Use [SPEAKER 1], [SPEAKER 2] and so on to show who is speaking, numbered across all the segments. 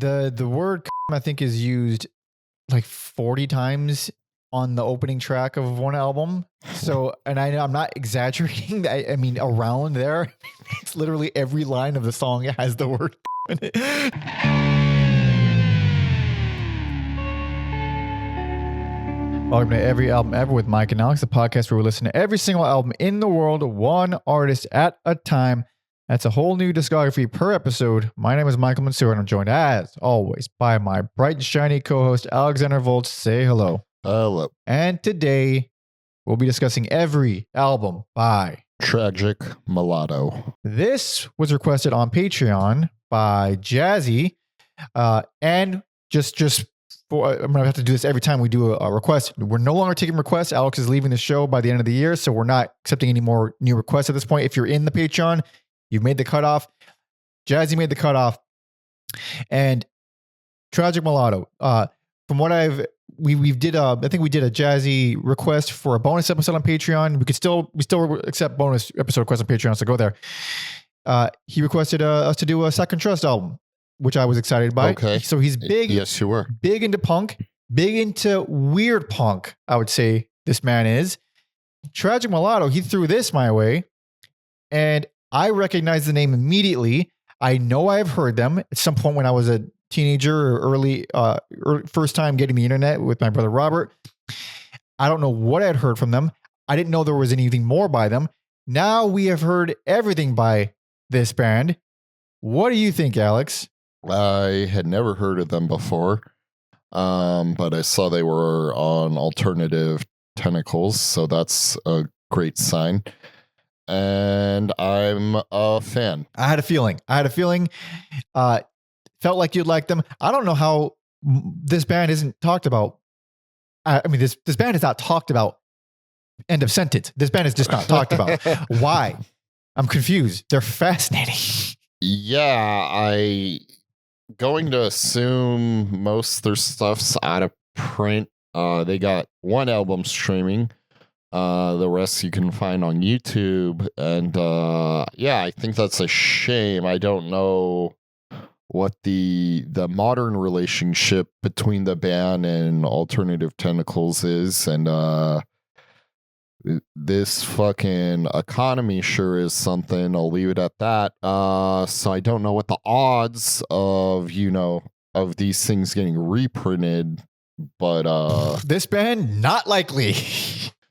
[SPEAKER 1] The word I think is used like 40 times on the opening track of one album. So, and I'm not exaggerating. I mean, around there, it's literally every line of the song has the word in it. Welcome to Every Album Ever with Mike and Alex, the podcast where we listen to every single album in the world, one artist at a time. That's a whole new discography per episode. My name is Michael Mansour, and I'm joined, as always, by my bright and shiny co-host, Alexander Volts. Say hello.
[SPEAKER 2] Hello.
[SPEAKER 1] And today, we'll be discussing every album by
[SPEAKER 2] Tragic Mulatto.
[SPEAKER 1] This was requested on Patreon by Jazzy. And just for, I'm going to have to do this every time we do a request. We're no longer taking requests. Alex is leaving the show by the end of the year, so we're not accepting any more new requests at this point. If you're in the Patreon, you've made the cutoff. Jazzy made the cutoff. And Tragic Mulatto. From what we did I think we did a Jazzy request for a bonus episode on Patreon. We still accept bonus episode requests on Patreon, so go there. He requested us to do a Second Trust album, which I was excited by.
[SPEAKER 2] Okay.
[SPEAKER 1] So he's big.
[SPEAKER 2] Yes, you were.
[SPEAKER 1] Big into punk, big into weird punk, I would say this man is. Tragic Mulatto, he threw this my way, and I recognized the name immediately. I know I've heard them at some point when I was a teenager or early first time getting the internet with my brother Robert. I don't know what I'd heard from them. I didn't know there was anything more by them. Now we have heard everything by this band. What do you think, Alex?
[SPEAKER 2] I had never heard of them before, but I saw they were on Alternative Tentacles, so that's a great sign. And I'm a fan.
[SPEAKER 1] I had a feeling. Felt like you'd like them. I don't know how this band isn't talked about. I mean, this band is not talked about. End of sentence. This band is just not talked about. Why? I'm confused. They're fascinating.
[SPEAKER 2] Yeah, I going to assume most of their stuff's out of print. They got one album streaming. The rest you can find on YouTube. And yeah, I think that's a shame. I don't know what the modern relationship between the band and Alternative Tentacles is. And this fucking economy sure is something. I'll leave it at that. So I don't know what the odds of, of these things getting reprinted, but
[SPEAKER 1] this band, not likely.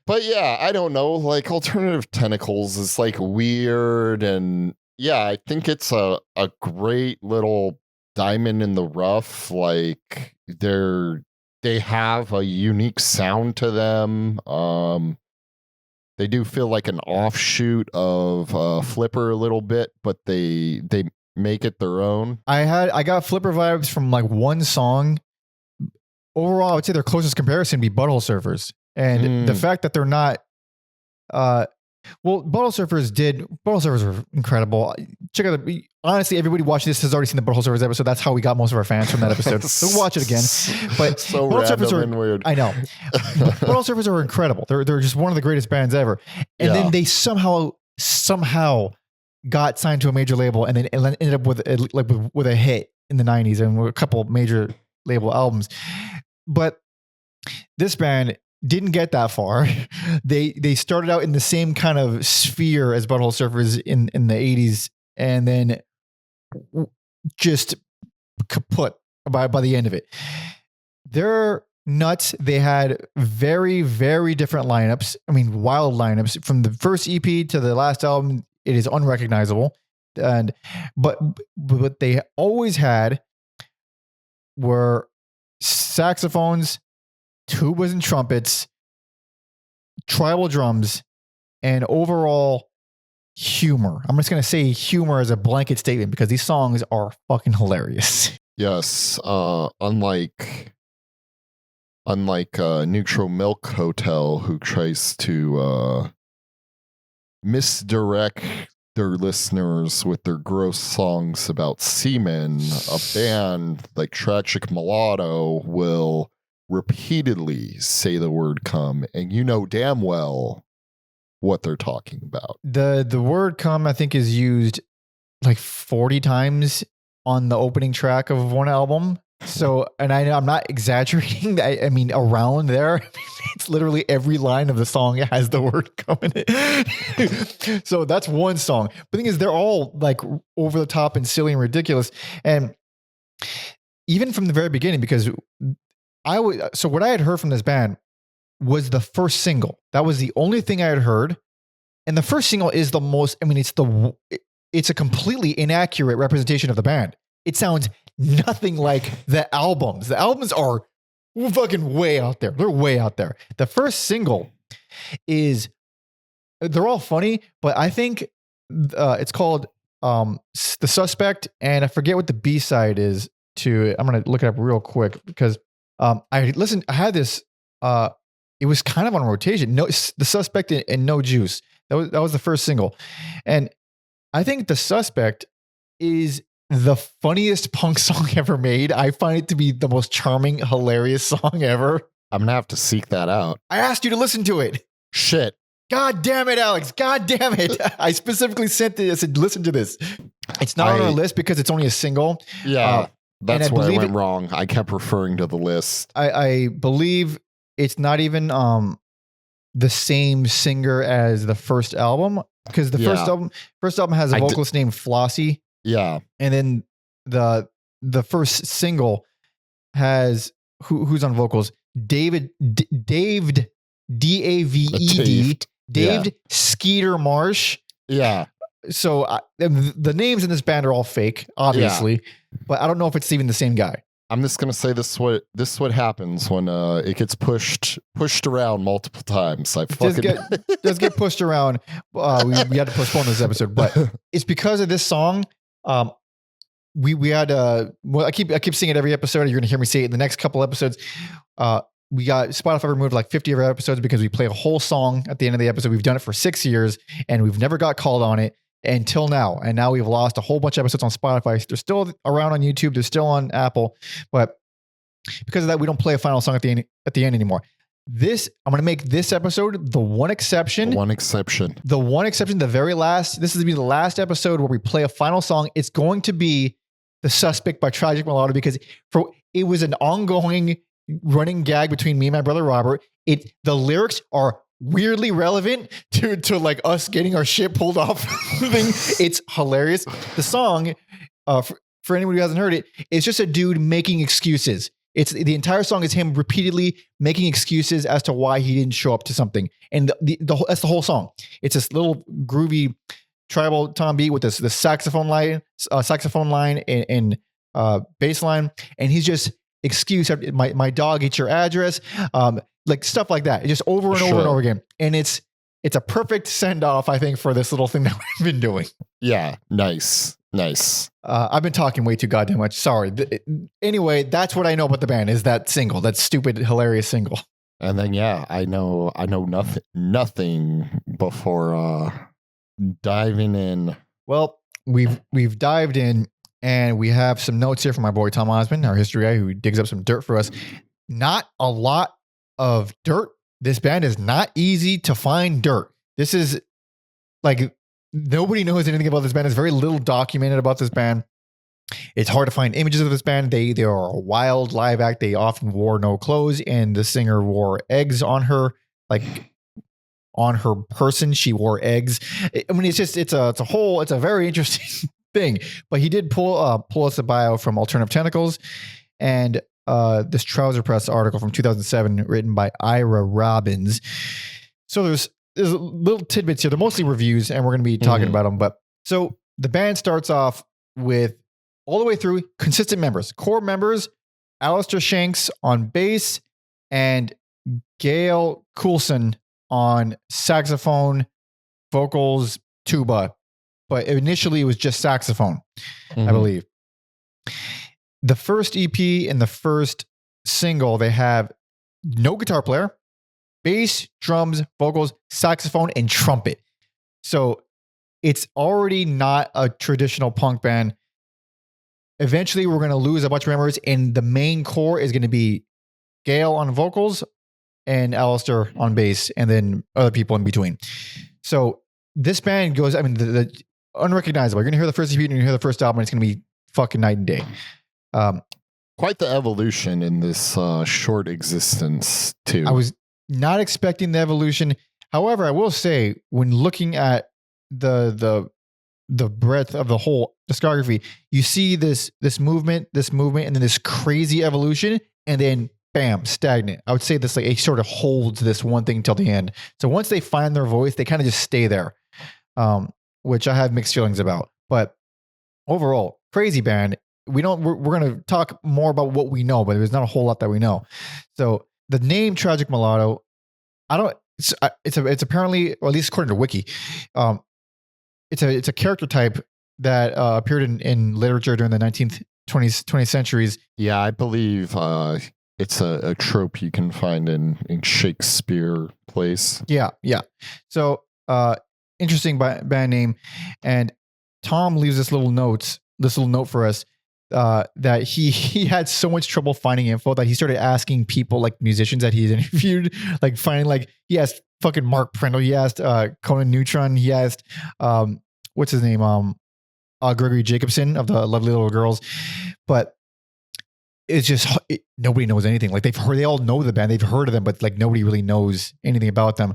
[SPEAKER 2] But yeah, I don't know, like Alternative Tentacles is like weird, and yeah, I think it's a great little diamond in the rough. Like they have a unique sound to them. They do feel like an offshoot of Flipper a little bit, but they make it their own.
[SPEAKER 1] I got Flipper vibes from like one song. Overall, I would say their closest comparison would be Butthole Surfers. And the fact that they're not, Butthole Surfers are incredible. Check out honestly, everybody watching this has already seen the Butthole Surfers episode. That's how we got most of our fans from that episode. So watch it again. But
[SPEAKER 2] so
[SPEAKER 1] Butthole Surfers are
[SPEAKER 2] weird.
[SPEAKER 1] I know. Butthole Surfers are incredible. They're just one of the greatest bands ever. And then they somehow got signed to a major label, and then ended up with a hit in the 90s and a couple major label albums. But this band didn't get that far. They started out in the same kind of sphere as Butthole Surfers in the 80s, and then just kaput by the end of it. They're nuts. They had very, very different lineups. I mean, wild lineups. From the first EP to the last album, it is unrecognizable. And but what they always had were saxophones, tubas and trumpets, tribal drums, and overall humor. I'm just going to say humor as a blanket statement because these songs are fucking hilarious.
[SPEAKER 2] Yes. Unlike Neutral Milk Hotel, who tries to misdirect their listeners with their gross songs about semen, a band like Tragic Mulatto will repeatedly say the word "cum," and you know damn well what they're talking about.
[SPEAKER 1] The word "cum" I think is used like 40 times on the opening track of one album. So, and I'm not exaggerating. I mean, around there, it's literally every line of the song has the word "come" in it. So that's one song. But the thing is, they're all like over the top and silly and ridiculous. And even from the very beginning, because so what I had heard from this band was the first single. That was the only thing I had heard. And the first single is the most, I mean, it's a completely inaccurate representation of the band. It sounds nothing like the albums. The albums are fucking way out there. They're way out there. The first single they're all funny, but I think it's called The Suspect, and I forget what the B-side is to it. I'm going to look it up real quick because I had this, it was kind of on rotation. The Suspect and No Juice. That was the first single. And I think The Suspect is the funniest punk song ever made. I find it to be the most charming, hilarious song ever.
[SPEAKER 2] I'm going to have to seek that out.
[SPEAKER 1] I asked you to listen to it.
[SPEAKER 2] Shit.
[SPEAKER 1] God damn it, Alex. God damn it. I specifically sent it. I said, listen to this. It's not on our list because it's only a single.
[SPEAKER 2] Yeah. That's where I went wrong. I kept referring to the list.
[SPEAKER 1] I believe it's not even the same singer as the first album, because the first album has a vocalist named Flossie.
[SPEAKER 2] Yeah.
[SPEAKER 1] And then the first single has who's on vocals? Dave Daved Skeeter Marsh.
[SPEAKER 2] Yeah.
[SPEAKER 1] So the names in this band are all fake, obviously, but I don't know if it's even the same guy.
[SPEAKER 2] I'm just gonna say this is what happens when it gets pushed around multiple times.
[SPEAKER 1] Does get pushed around. We had to postpone this episode, but it's because of this song. We had I keep saying it every episode. You're gonna hear me say it in the next couple episodes. We got Spotify removed like 50 of our episodes because we play a whole song at the end of the episode. We've done it for 6 years and we've never got called on it until now. And now we've lost a whole bunch of episodes on Spotify. They're still around on YouTube. They're still on Apple, but because of that, we don't play a final song at the end anymore. I'm going to make this episode the one exception. The very last. This is going to be the last episode where we play a final song. It's going to be The Suspect by Tragic Mulatto because it was an ongoing running gag between me and my brother Robert. The lyrics are weirdly relevant to like us getting our shit pulled off. It's hilarious. The song, for anyone who hasn't heard it, it's just a dude making excuses. It's the entire song is him repeatedly making excuses as to why he didn't show up to something, and that's the whole song. It's this little groovy tribal tom beat with this saxophone line and bass line, and he's just excuse. My dog ate your address, like stuff like that. Just over and over and over again, and it's a perfect send off, I think, for this little thing that we've been doing.
[SPEAKER 2] Yeah, nice.
[SPEAKER 1] I've been talking way too goddamn much. Sorry. Anyway, that's what I know about the band is that single, that stupid, hilarious single.
[SPEAKER 2] And then I know nothing before diving in.
[SPEAKER 1] Well, we've dived in, and we have some notes here from my boy Tom Osman, our history guy, who digs up some dirt for us. Not a lot of dirt. This band is not easy to find dirt. This is like nobody knows anything about this band. There's very little documented about this band. It's hard to find images of this band. They are a wild live act. They often wore no clothes, and the singer wore eggs on her, like on her person. She wore eggs. I mean, it's a very interesting thing. But he did pull us a bio from Alternative Tentacles and this Trouser Press article from 2007 written by Ira Robbins. So there's little tidbits here. They're mostly reviews, and we're going to be talking about them. But so the band starts off with all the way through consistent members, core members, Alistair Shanks on bass and Gail Coulson on saxophone, vocals, tuba. But initially it was just saxophone, I believe. The first EP and the first single, they have no guitar player, bass, drums, vocals, saxophone, and trumpet. So it's already not a traditional punk band. Eventually, we're going to lose a bunch of members, and the main core is going to be Gail on vocals and Alistair on bass, and then other people in between. So this band goes, I mean, the unrecognizable. You're going to hear the first EP and you're going to hear the first album, and it's going to be fucking night and day.
[SPEAKER 2] Quite the evolution in this short existence too.
[SPEAKER 1] I was not expecting the evolution. However, I will say, when looking at the breadth of the whole discography, you see this movement, and then this crazy evolution, and then bam, stagnant. I would say this, like, it sort of holds this one thing till the end. So once they find their voice, they kind of just stay there, which I have mixed feelings about. But overall, crazy band. We're going to talk more about what we know, but there's not a whole lot that we know. So the name Tragic Mulatto, it's apparently, or at least according to Wiki, it's a character type that appeared in literature during the 19th, 20th centuries.
[SPEAKER 2] Yeah, I believe it's a trope you can find in Shakespeare plays.
[SPEAKER 1] Yeah. So interesting band name. And Tom leaves this little note for us. That he had so much trouble finding info that he started asking people, like musicians that he's interviewed, like finding, like, he asked fucking Mark Prindle, he asked Conan Neutron, he asked what's his name, Gregory Jacobson of the Lovely Little Girls, but it's just nobody knows anything. Like, they all know the band, they've heard of them, but like nobody really knows anything about them.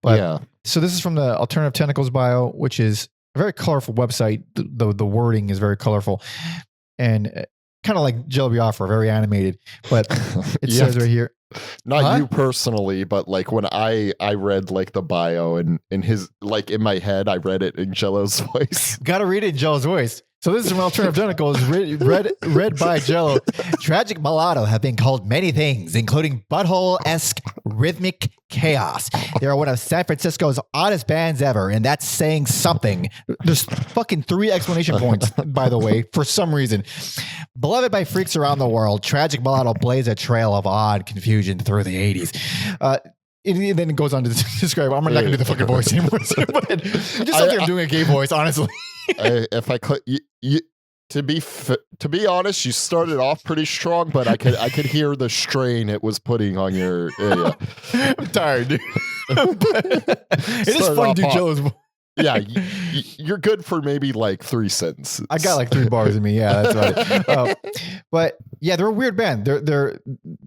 [SPEAKER 1] But yeah. So this is from the Alternative Tentacles bio, which is a very colorful website. The wording is very colorful. And kind of like Jello Biafra, very animated, but it says right here.
[SPEAKER 2] Not you personally, but like when I read like the bio and in his, like in my head, I read it in Jello's voice.
[SPEAKER 1] Got to read it in Jello's voice. So this is from Alternative Tentacles, read by Jello. Tragic Mulatto have been called many things, including butthole-esque rhythmic chaos. They are one of San Francisco's oddest bands ever, and that's saying something. There's fucking 3 explanation points, by the way, for some reason. Beloved by freaks around the world, Tragic Mulatto blazed a trail of odd confusion through the 80s. And then it goes on to describe. I'm not going to do the fucking voice anymore. But it just sounds like I'm doing a gay voice, honestly.
[SPEAKER 2] If I could, to be honest, you started off pretty strong, but I could hear the strain it was putting on your. Yeah.
[SPEAKER 1] I'm tired, dude. It is fun to do Jello's voice.
[SPEAKER 2] Yeah, you're good for maybe like 3 sentences.
[SPEAKER 1] I got like 3 bars in me. Yeah, that's right. But yeah, they're a weird band. They're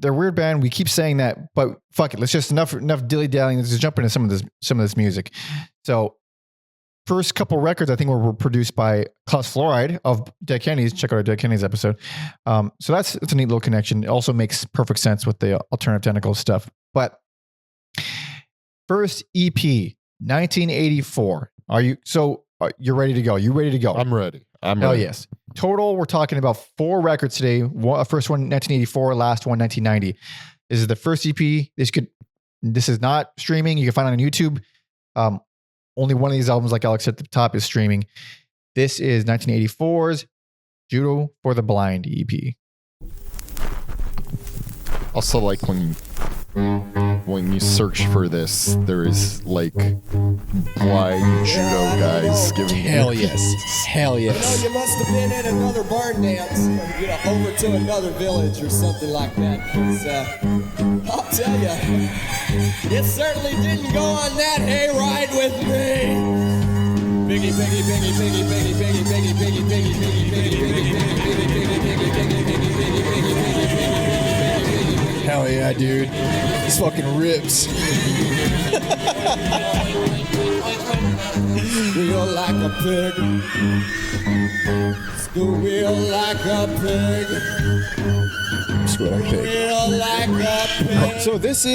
[SPEAKER 1] a weird band. We keep saying that, but fuck it. Let's just enough dilly dallying. Let's just jump into some of this music. So first couple records I think were produced by Klaus Fluoride of Dead Kennedys. Check out our Dead Kennedys episode. So that's a neat little connection. It also makes perfect sense with the Alternative Tentacles stuff. But first EP, 1984. You're ready to go? You ready to go?
[SPEAKER 2] I'm ready.
[SPEAKER 1] Hell yes. Total, we're talking about 4 records today. First one, 1984. Last one, 1990. This is the first EP. This is not streaming. You can find it on YouTube. Only one of these albums, like Alex said at the top, is streaming. This is 1984's Judo for the Blind EP.
[SPEAKER 2] Also, like when you search for this, there is like blind judo guys giving.
[SPEAKER 1] Hell yes. Hell yes.
[SPEAKER 3] You must have been at another barn dance, or, over to another village or something like that. 'Cause, I'll tell you, it certainly didn't go on that hayride with me. Biggie, biggie, biggie, biggie, biggie, biggie, biggie, biggie, biggie, biggie, biggie, biggie, biggie,
[SPEAKER 1] hell yeah, dude. This fucking rips.
[SPEAKER 3] Squeal like a pig. Squeal like a pig.
[SPEAKER 1] Squeal like a pig.
[SPEAKER 3] Squeal like a pig.
[SPEAKER 1] So there's a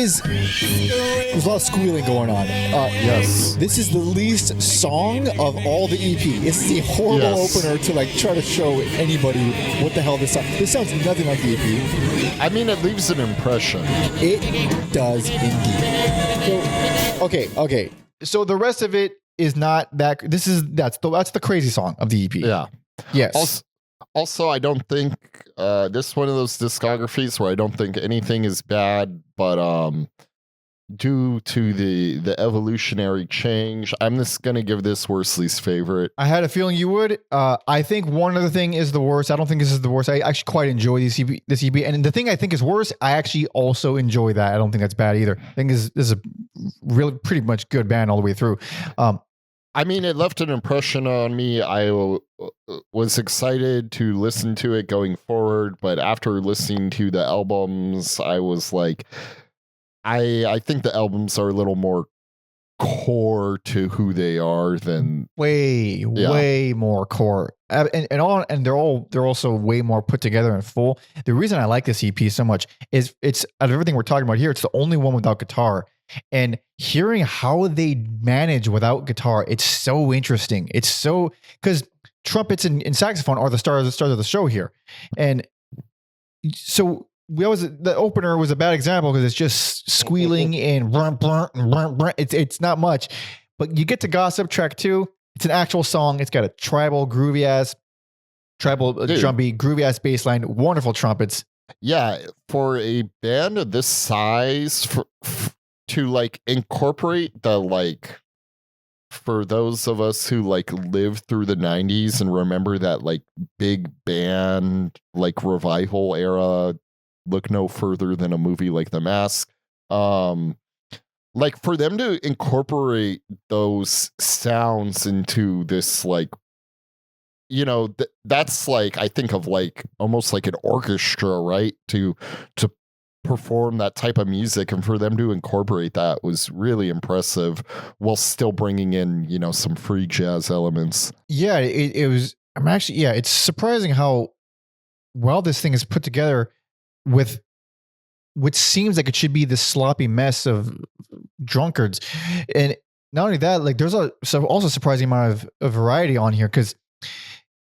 [SPEAKER 1] lot of squealing going on.
[SPEAKER 2] Yes.
[SPEAKER 1] This is the least song of all the EP. It's the horrible opener to like try to show anybody what the hell this sounds. This sounds nothing like the EP.
[SPEAKER 2] I mean, it leaves an impression.
[SPEAKER 1] It does indeed. So, okay. So the rest of it is not that. That's the crazy song of the EP.
[SPEAKER 2] Yeah.
[SPEAKER 1] Yes.
[SPEAKER 2] Also, I don't think this is one of those discographies where I don't think anything is bad, but due to the evolutionary change, I'm just gonna give this worst least favorite.
[SPEAKER 1] I had a feeling you would. I think one other thing is the worst. I don't think this is the worst. I actually quite enjoy this EP. And the thing I think is worse, I actually also enjoy that. I don't think that's bad either. I think this is a really pretty much good band all the way through.
[SPEAKER 2] I mean, it left an impression on me. I was excited to listen to it going forward, but after listening to the albums, I was like, I think the albums are a little more core to who they are than
[SPEAKER 1] way more core, and they're also way more put together and full. The reason I like this EP so much is it's, out of everything we're talking about here, it's the only one without guitar, and hearing how they manage without guitar, it's so interesting. It's so, because trumpets and saxophone are the stars of the show here, and so the opener was a bad example because it's just squealing and brr, brr, brr, brr. It's not much, but you get to Gossip track 2. It's an actual song. It's got a tribal groovy ass bass line, wonderful trumpets.
[SPEAKER 2] Yeah, for a band of this size, to like incorporate the like, for those of us who like lived through the 90s and remember that like big band like revival era, look no further than a movie like The Mask. Like for them to incorporate those sounds into this, like, you know, that's like, I think of like almost like an orchestra, right? To perform that type of music, and for them to incorporate that was really impressive while still bringing in, you know, some free jazz elements.
[SPEAKER 1] Yeah, it was. I'm actually, yeah, it's surprising how well this thing is put together with which seems like it should be this sloppy mess of drunkards. And not only that, like there's also surprising amount of variety on here, because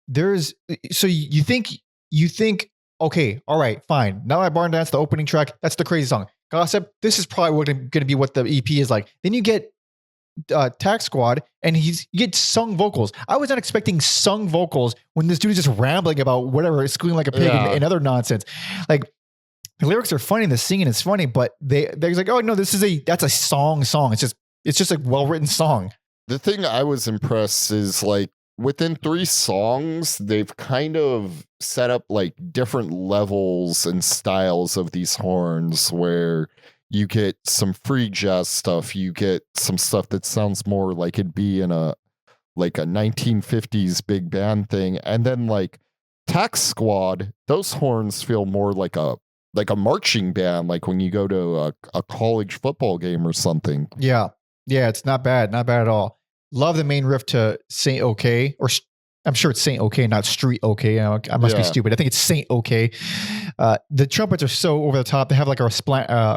[SPEAKER 1] there's, so you think, okay, all right, fine. Now I Barn Dance, the opening track, that's the crazy song. Gossip, this is probably going to be what the EP is like. Then you get Tax Squad, and you get sung vocals. I was not expecting sung vocals when this dude is just rambling about whatever, squealing like a pig and other nonsense. Like, the lyrics are funny, the singing is funny, but they're like, oh no, that's a song. It's just a well-written song.
[SPEAKER 2] The thing I was impressed is like within 3 songs, they've kind of set up like different levels and styles of these horns, where you get some free jazz stuff, you get some stuff that sounds more like it'd be in a 1950s big band thing, and then like Tax Squad, those horns feel more like a marching band, like when you go to a college football game or something.
[SPEAKER 1] Yeah, it's not bad at all. Love the main riff to Saint OK, or I'm sure it's Saint OK, not Street OK. I must be stupid. I think it's Saint OK. The trumpets are so over the top. They have like a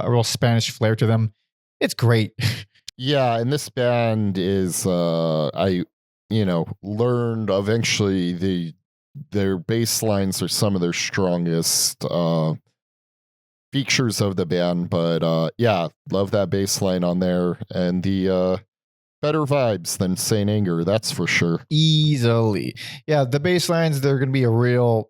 [SPEAKER 1] real Spanish flair to them. It's great.
[SPEAKER 2] Yeah, and this band is I learned eventually their bass lines are some of their strongest features of the band, but love that bass line on there, and the better vibes than Saint Anger, that's for sure.
[SPEAKER 1] Easily. Yeah, the bass lines, they're going to be a real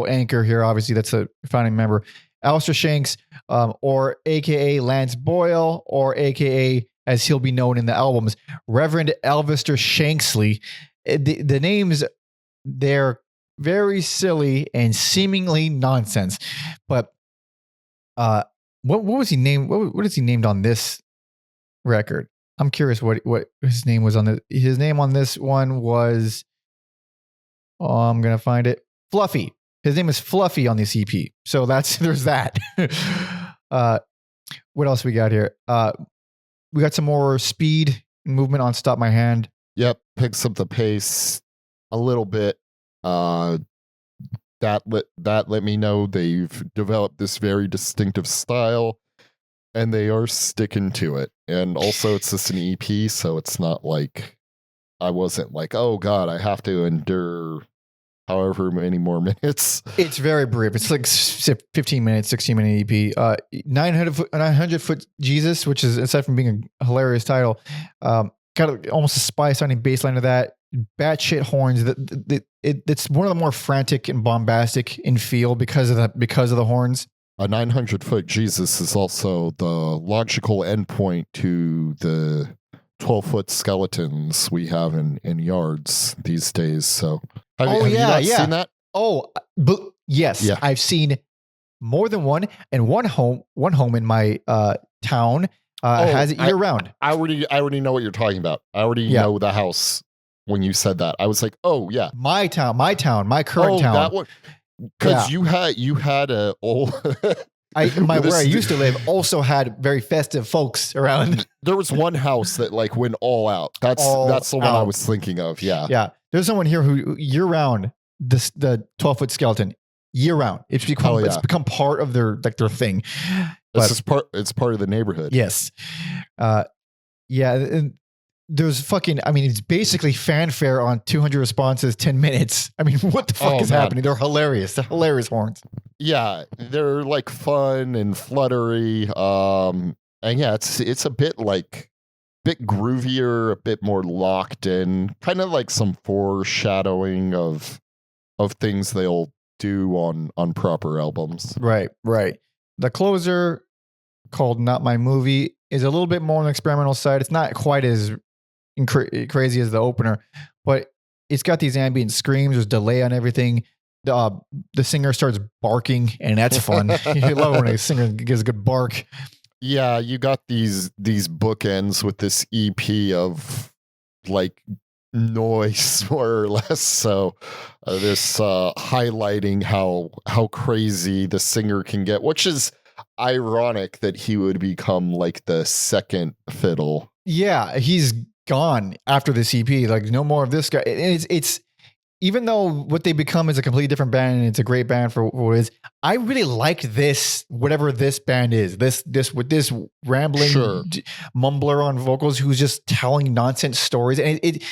[SPEAKER 1] anchor here. Obviously, that's a founding member. Alistair Shanks, or AKA Lance Boyle, or AKA, as he'll be known in the albums, Reverend Alistair Shanksley. The names, they're very silly and seemingly nonsense, but what was he named? What is he named on this record? I'm curious what his name was on this. His name on this one was, I'm gonna find it. Fluffy. His name is Fluffy on this EP. So there's that. What else we got here? We got some more speed movement on Stop My Hand.
[SPEAKER 2] Yep, picks up the pace a little bit. That let me know they've developed this very distinctive style, and they are sticking to it. And also, it's just an EP, so it's not like I wasn't like, oh god, I have to endure however many more minutes.
[SPEAKER 1] It's very brief. It's like 15 minutes, 16-minute EP. 900 Foot Jesus, which is, aside from being a hilarious title, got almost a spy sounding bass line to that. Batshit horns. It's one of the more frantic and bombastic in feel because of the horns.
[SPEAKER 2] A 900 Foot Jesus is also the logical endpoint to the 12-foot skeletons we have in yards these days. So have you not seen that?
[SPEAKER 1] Oh, but yes, I've seen more than one, and one home in my town has it year round.
[SPEAKER 2] I already know what you're talking about. I already know the house when you said that. I was like, oh yeah.
[SPEAKER 1] My current town.
[SPEAKER 2] That one. Because you had a old
[SPEAKER 1] where I used to live also had very festive folks around.
[SPEAKER 2] There was one house that like went all out. That's the one I was thinking of. Yeah.
[SPEAKER 1] Yeah. There's someone here who year round, the 12-foot skeleton, year round. It's become part of their thing.
[SPEAKER 2] It's part of the neighborhood.
[SPEAKER 1] Yes. And there's it's basically fanfare on 200 responses, 10 minutes. I mean, what the fuck is happening? They're hilarious. They're hilarious horns.
[SPEAKER 2] Yeah. They're like fun and fluttery. And yeah, it's a bit groovier, a bit more locked in, kind of like some foreshadowing of things they'll do on proper albums.
[SPEAKER 1] Right. The closer, called Not My Movie, is a little bit more on the experimental side. It's not quite as crazy as the opener, but it's got these ambient screams. There's delay on everything. The singer starts barking, and that's fun. You love when a singer gives a good bark.
[SPEAKER 2] Yeah, you got these bookends with this EP of like noise, more or less. So this highlighting how crazy the singer can get, which is ironic that he would become like the second fiddle.
[SPEAKER 1] Yeah, he's gone after this EP. Like, no more of this guy. It's even though what they become is a completely different band, and it's a great band for what it is. I really like this, whatever this band is. This with this rambling mumbler on vocals who's just telling nonsense stories. And it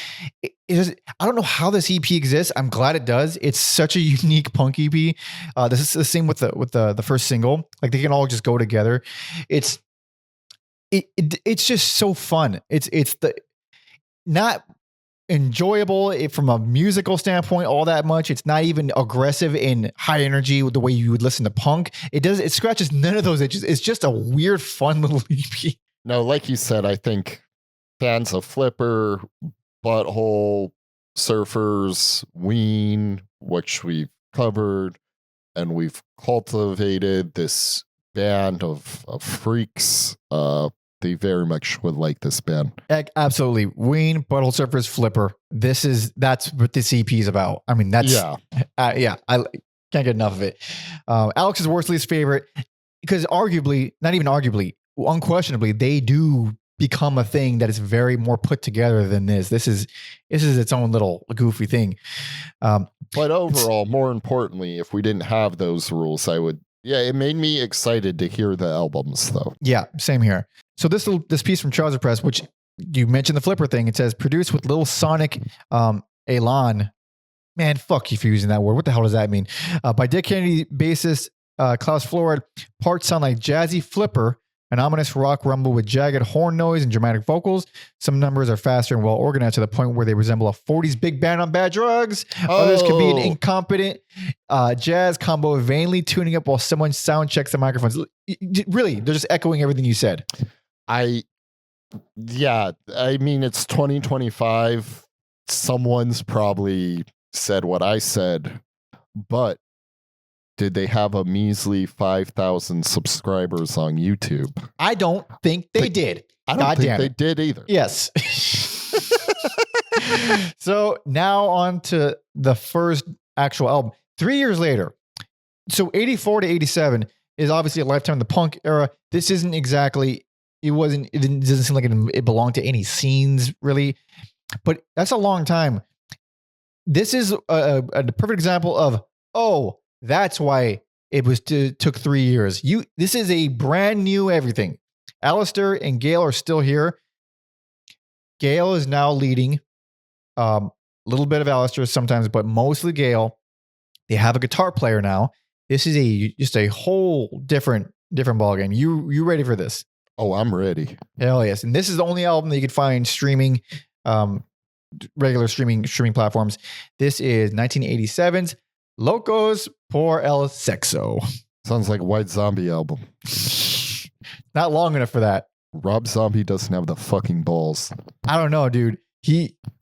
[SPEAKER 1] is, I don't know how this EP exists. I'm glad it does. It's such a unique punk EP. This is the same with the first single. Like, they can all just go together. It's just so fun. It's not enjoyable from a musical standpoint all that much. It's not even aggressive in high energy with the way you would listen to punk. It scratches none of those itches. It's just a weird, fun little EP.
[SPEAKER 2] No, like you said, I think fans of Flipper, Butthole, Surfers, Ween, which we've covered, and we've cultivated this band of freaks. They very much would like this band.
[SPEAKER 1] Absolutely. Ween, Butthole Surfers, Flipper. That's what this EP is about. I mean, that's I can't get enough of it. Alex's worst least favorite, because unquestionably, they do become a thing that is very more put together than this. This is its own little goofy thing.
[SPEAKER 2] But overall, more importantly, if we didn't have those rules, it made me excited to hear the albums, though.
[SPEAKER 1] Yeah, same here. So this piece from Trouser Press, which you mentioned the Flipper thing, it says produced with little sonic elan. Man, fuck you for using that word. What the hell does that mean? By Dick Kennedy, bassist Klaus Florid. Parts sound like jazzy Flipper, an ominous rock rumble with jagged horn noise and dramatic vocals. Some numbers are faster and well organized to the point where they resemble a 40s big band on bad drugs. Others can be an incompetent jazz combo, vainly tuning up while someone sound checks the microphones. Really, they're just echoing everything you said.
[SPEAKER 2] I mean, it's 2025. Someone's probably said what I said, but did they have a measly 5,000 subscribers on YouTube?
[SPEAKER 1] I don't think they did.
[SPEAKER 2] I don't think they did either.
[SPEAKER 1] Yes. So now on to the first actual album. 3 years later. So 84 to 87 is obviously a lifetime in the punk era. This isn't exactly, it doesn't seem like it belonged to any scenes really, but that's a long time. This is a perfect example of, that's why it took 3 years. This is a brand new everything. Alistair and Gail are still here. Gail is now leading. A little bit of Alistair sometimes, but mostly Gail. They have a guitar player now. This is just a whole different ballgame. You ready for this?
[SPEAKER 2] Oh, I'm ready.
[SPEAKER 1] Hell yes. And this is the only album that you could find streaming, regular streaming platforms. This is 1987's Locos por el Sexo.
[SPEAKER 2] Sounds like a White Zombie album.
[SPEAKER 1] Not long enough for that.
[SPEAKER 2] Rob Zombie doesn't have the fucking balls.
[SPEAKER 1] I don't know, dude.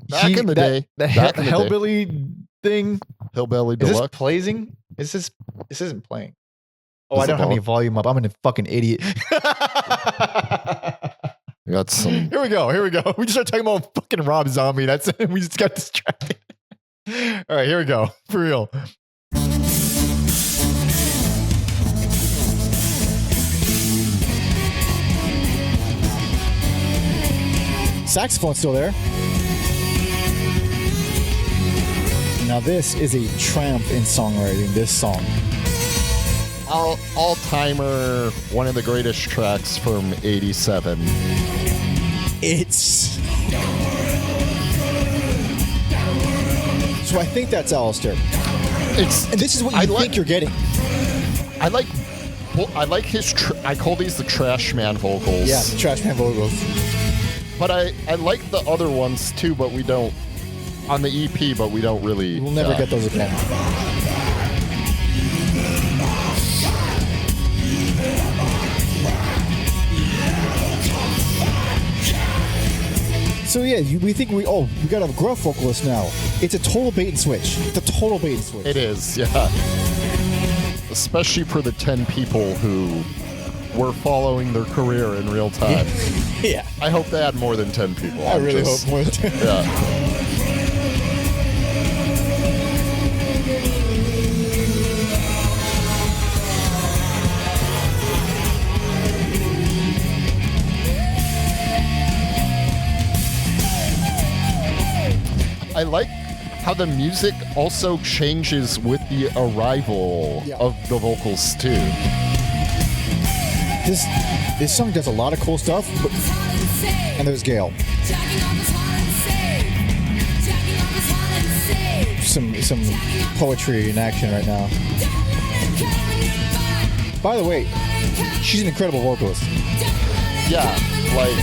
[SPEAKER 2] Back in the day.
[SPEAKER 1] The Hellbilly thing.
[SPEAKER 2] Hillbilly
[SPEAKER 1] Is
[SPEAKER 2] Deluxe.
[SPEAKER 1] this playing? This isn't playing. Oh, I don't have any volume up. I'm a fucking idiot.
[SPEAKER 2] We got some.
[SPEAKER 1] Here we go. We just started talking about fucking Rob Zombie. That's it. We just got distracted. All right, here we go. For real. Saxophone's still there. Now this is a triumph in songwriting, this song.
[SPEAKER 2] All-timer, one of the greatest tracks from 87.
[SPEAKER 1] It's... So I think that's Alistair. And this is what you think you're getting.
[SPEAKER 2] I like his... I call these the trash man vocals.
[SPEAKER 1] Yeah, the trash man vocals.
[SPEAKER 2] But I like the other ones too, but we don't... On the EP, but we don't really...
[SPEAKER 1] We'll never get those again. So yeah, we think we got a gruff vocalist now. It's a total bait and switch.
[SPEAKER 2] It is, yeah. Especially for the 10 people who were following their career in real time.
[SPEAKER 1] Yeah.
[SPEAKER 2] I hope they had more than 10 people.
[SPEAKER 1] I really hope more than 10.
[SPEAKER 2] Yeah. I like how the music also changes with the arrival of the vocals too.
[SPEAKER 1] This song does a lot of cool stuff, and there's Gail. Some poetry in action right now. By the way, she's an incredible vocalist.
[SPEAKER 2] Yeah, like.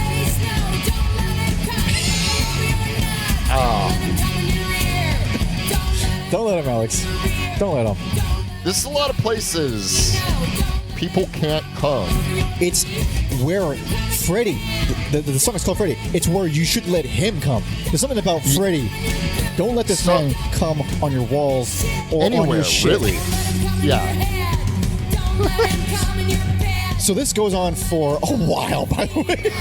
[SPEAKER 1] Don't let him, Alex. Don't let him.
[SPEAKER 2] There's a lot of places people can't come.
[SPEAKER 1] It's where Freddie, the song is called Freddie. It's where you should let him come. There's something about Freddie. Don't let this man come on your walls or
[SPEAKER 2] anywhere,
[SPEAKER 1] on your shit.
[SPEAKER 2] Really. Yeah.
[SPEAKER 1] So this goes on for a while, by the way.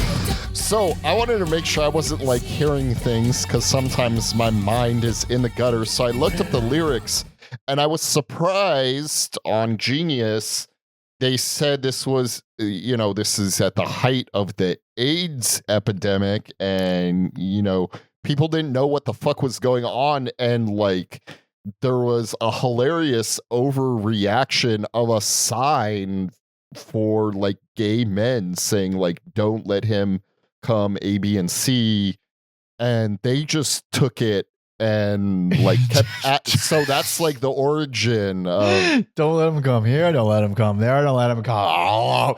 [SPEAKER 2] So I wanted to make sure I wasn't like hearing things because sometimes my mind is in the gutter. So I looked up the lyrics and I was surprised on Genius. They said this was, this is at the height of the AIDS epidemic and, people didn't know what the fuck was going on. And like, there was a hilarious overreaction of a sign for like gay men saying like, don't let him come A, B, and C, and they just took it and like kept so that's like the origin of
[SPEAKER 1] don't let him come here, don't let him come there, don't let him come. Oh.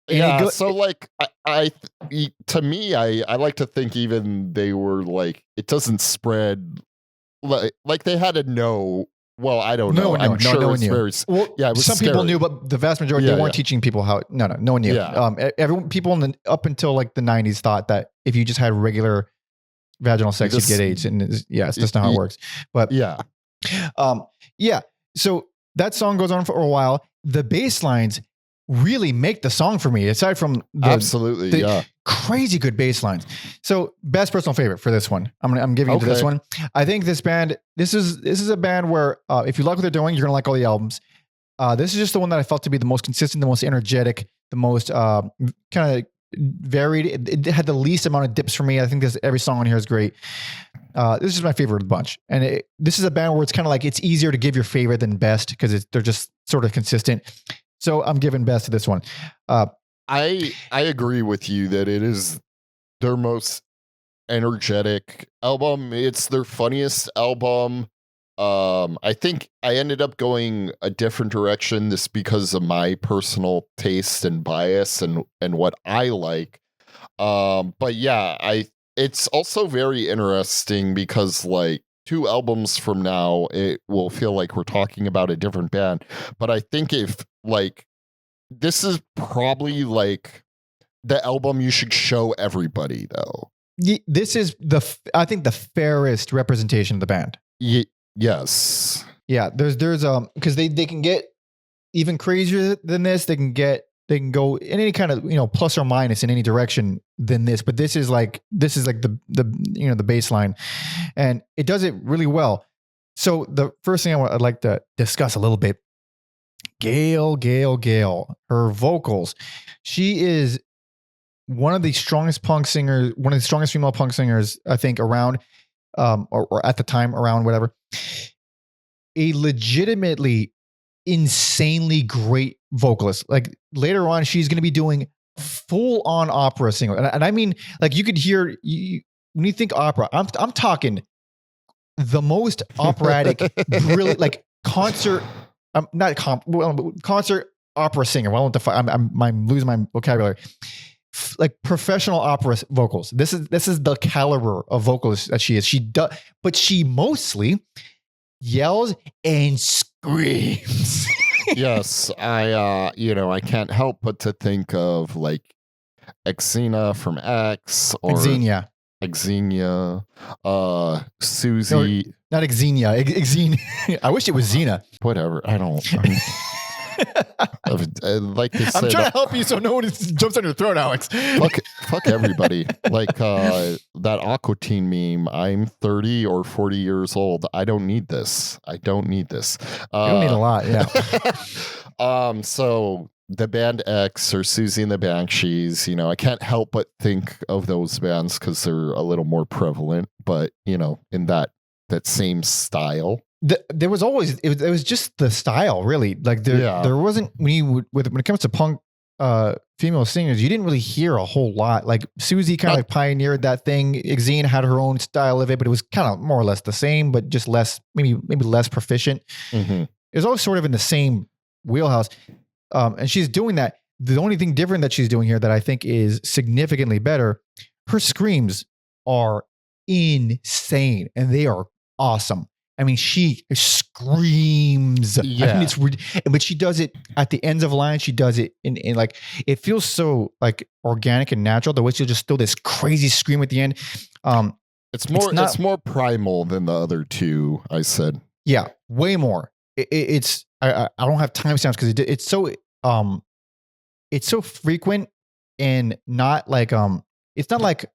[SPEAKER 2] Yeah, so like I to me I like to think even they were like it doesn't spread like they had to know. Well, I don't know. I'm sure
[SPEAKER 1] no one
[SPEAKER 2] it's
[SPEAKER 1] knew.
[SPEAKER 2] very.
[SPEAKER 1] Well,
[SPEAKER 2] yeah, it was
[SPEAKER 1] some
[SPEAKER 2] scary.
[SPEAKER 1] people knew, but the vast majority they weren't teaching people how. No one knew.
[SPEAKER 2] Yeah.
[SPEAKER 1] People up until like the 90s thought that if you just had regular vaginal sex, you'd get AIDS, and it's just not how it works. But
[SPEAKER 2] yeah.
[SPEAKER 1] So that song goes on for a while. The bass lines really make the song for me. Aside from the crazy good bass lines. So best personal favorite for this one. I'm giving it to this one. I think this band. This is a band where if you like what they're doing, you're gonna like all the albums. This is just the one that I felt to be the most consistent, the most energetic, the most kind of varied. It had the least amount of dips for me. I think every song on here is great. This is my favorite of the bunch, and this is a band where it's kind of like it's easier to give your favorite than best because they're just sort of consistent. So I'm giving best to this one.
[SPEAKER 2] I agree with you that it is their most energetic album. It's their funniest album. I think I ended up going a different direction just because of my personal taste and bias and what I like. But yeah, it's also very interesting because like 2 albums from now, it will feel like we're talking about a different band. But I think if like this is probably like the album you should show everybody though.
[SPEAKER 1] This is I think the fairest representation of the band.
[SPEAKER 2] Yes.
[SPEAKER 1] Yeah. There's because they can get even crazier than this. They can get they can go in any kind of, plus or minus in any direction than this, but this is like the the baseline, and it does it really well. So the first thing I'd like to discuss a little bit, Gail, her vocals. She is one of the strongest female punk singers, I think, around, or at the time around, whatever. A legitimately insanely great vocalist. Like later on, she's going to be doing full on opera singer. And I mean, like you could hear when you think opera, I'm talking the most operatic, brilliant, like concert, concert opera singer. Well, I'm losing my vocabulary. Like professional opera vocals. This is the caliber of vocalist that she is. But she mostly yells and screams.
[SPEAKER 2] Yes, I can't help but to think of like Xena from X or Xenia, Susie.
[SPEAKER 1] No, not Xenia. Xenia. I wish it was Xena.
[SPEAKER 2] Whatever. I like to say
[SPEAKER 1] I'm trying to help you so no one jumps on your throat, Alex.
[SPEAKER 2] Fuck everybody. Like that Aqua Teen meme. I'm 30 or 40 years old. I don't need this. You don't need a lot, yeah. So the band X or Susie and the Banshees, I can't help but think of those bands because they're a little more prevalent, but in that same style.
[SPEAKER 1] There was always it was just the style, really. Like there wasn't when it comes to punk female singers, you didn't really hear a whole lot. Like Susie kind of like pioneered that thing. Xena had her own style of it, but it was kind of more or less the same, but just less, maybe less proficient.
[SPEAKER 2] Mm-hmm.
[SPEAKER 1] It was always sort of in the same wheelhouse, and she's doing that. The only thing different that she's doing here that I think is significantly better, her screams are insane and they are awesome. I mean, she screams.
[SPEAKER 2] Yeah.
[SPEAKER 1] I mean, but she does it at the ends of lines. She does it in like, it feels so like organic and natural. The way she'll just throw this crazy scream at the end.
[SPEAKER 2] It's more primal than the other two. I said,
[SPEAKER 1] yeah, way more. I don't have timestamps because it's so frequent and not like it's not like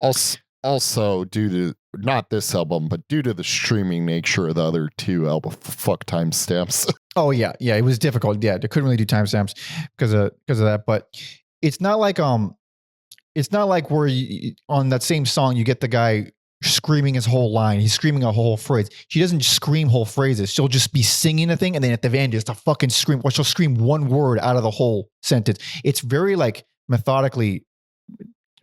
[SPEAKER 2] also due to not this album, but due to the streaming nature of the other two album, fuck timestamps.
[SPEAKER 1] Oh yeah, it was difficult. Yeah, they couldn't really do timestamps because of that. But it's not like where on that same song you get the guy screaming his whole line. He's screaming a whole phrase. She doesn't scream whole phrases. She'll just be singing a thing, and then at the end just a fucking scream, or she'll scream one word out of the whole sentence. It's very like methodically,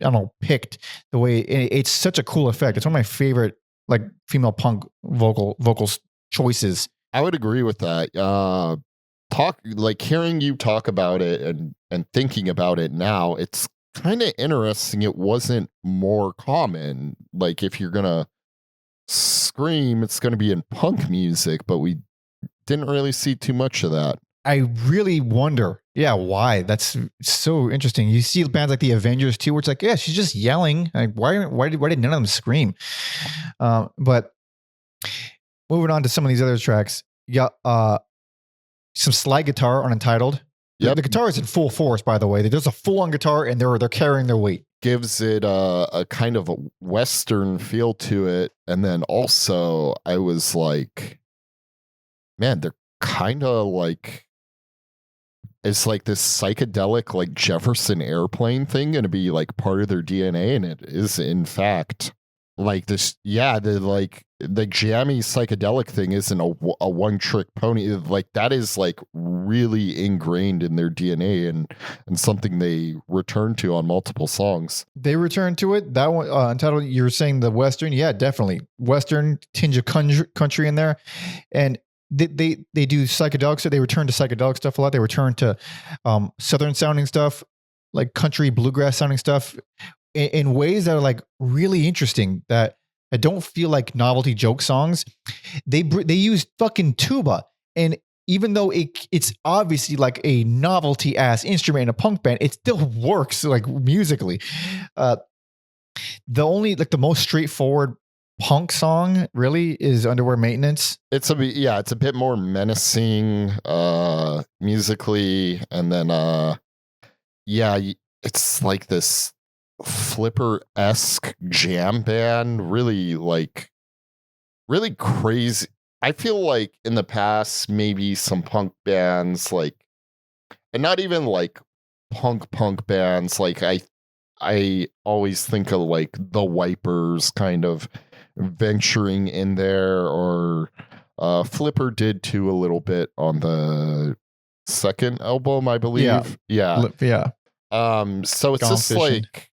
[SPEAKER 1] I don't know, picked the way. It's such a cool effect. It's one of my favorite like female punk vocals choices.
[SPEAKER 2] I would agree with that. Hearing you talk about it and thinking about it now, it's kind of interesting. It wasn't more common. Like if you're gonna scream, it's gonna be in punk music, but we didn't really see too much of that.
[SPEAKER 1] I really wonder, why. That's so interesting. You see bands like the Avengers too, where it's like, yeah, she's just yelling. Like, why did none of them scream? But moving on to some of these other tracks, some slide guitar on Untitled. Yep. The guitar is in full force, by the way. There's a full-on guitar, and they're carrying their weight.
[SPEAKER 2] Gives it a kind of a Western feel to it, and then also I was like, man, they're kind of like. Is like this psychedelic like Jefferson Airplane thing going to be like part of their DNA? And it is in fact like this. Yeah. The jammy psychedelic thing isn't a one trick pony. Like that is like really ingrained in their DNA and something they return to on multiple songs.
[SPEAKER 1] They return to it. That one, Untitled, you're saying the Western. Yeah, definitely. Western tinge of country in there. And they do psychedelic stuff. They return to psychedelic stuff a lot. They return to Southern sounding stuff, like country bluegrass sounding stuff in ways that are like really interesting that I don't feel like novelty joke songs. They use fucking tuba. And even though it's obviously like a novelty ass instrument in a punk band, it still works like musically. The most straightforward punk song really is Underwear Maintenance.
[SPEAKER 2] It's a bit more menacing musically, and then yeah, it's like this Flipper-esque jam band, really crazy. I feel like in the past, maybe some punk bands, like, and not even like punk bands, like I always think of like the Wipers kind of venturing in there, or Flipper did too a little bit on the second album, I believe. Yeah. So it's
[SPEAKER 1] Gone
[SPEAKER 2] just
[SPEAKER 1] fishing.
[SPEAKER 2] like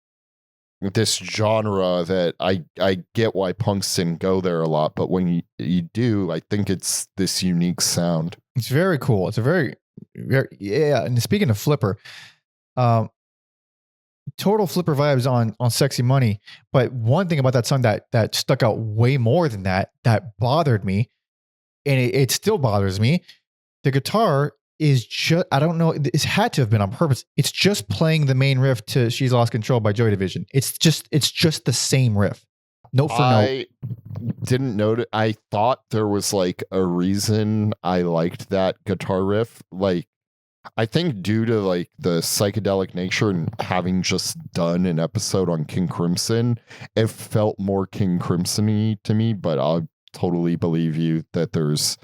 [SPEAKER 2] this genre that I get why punks didn't go there a lot, but when you do, I think it's this unique sound.
[SPEAKER 1] It's very cool. It's a very yeah. And speaking of Flipper, total Flipper vibes on Sexy Money. But one thing about that song that stuck out way more than that bothered me, and it still bothers me. The guitar is just, I don't know, it had to have been on purpose. It's just playing the main riff to She's Lost Control by Joy Division. It's just the same riff. Note for note.
[SPEAKER 2] I didn't notice. I thought there was like a reason I liked that guitar riff. Like, I think due to like the psychedelic nature and having just done an episode on King Crimson, it felt more King Crimson-y to me, but I'll totally believe you that there's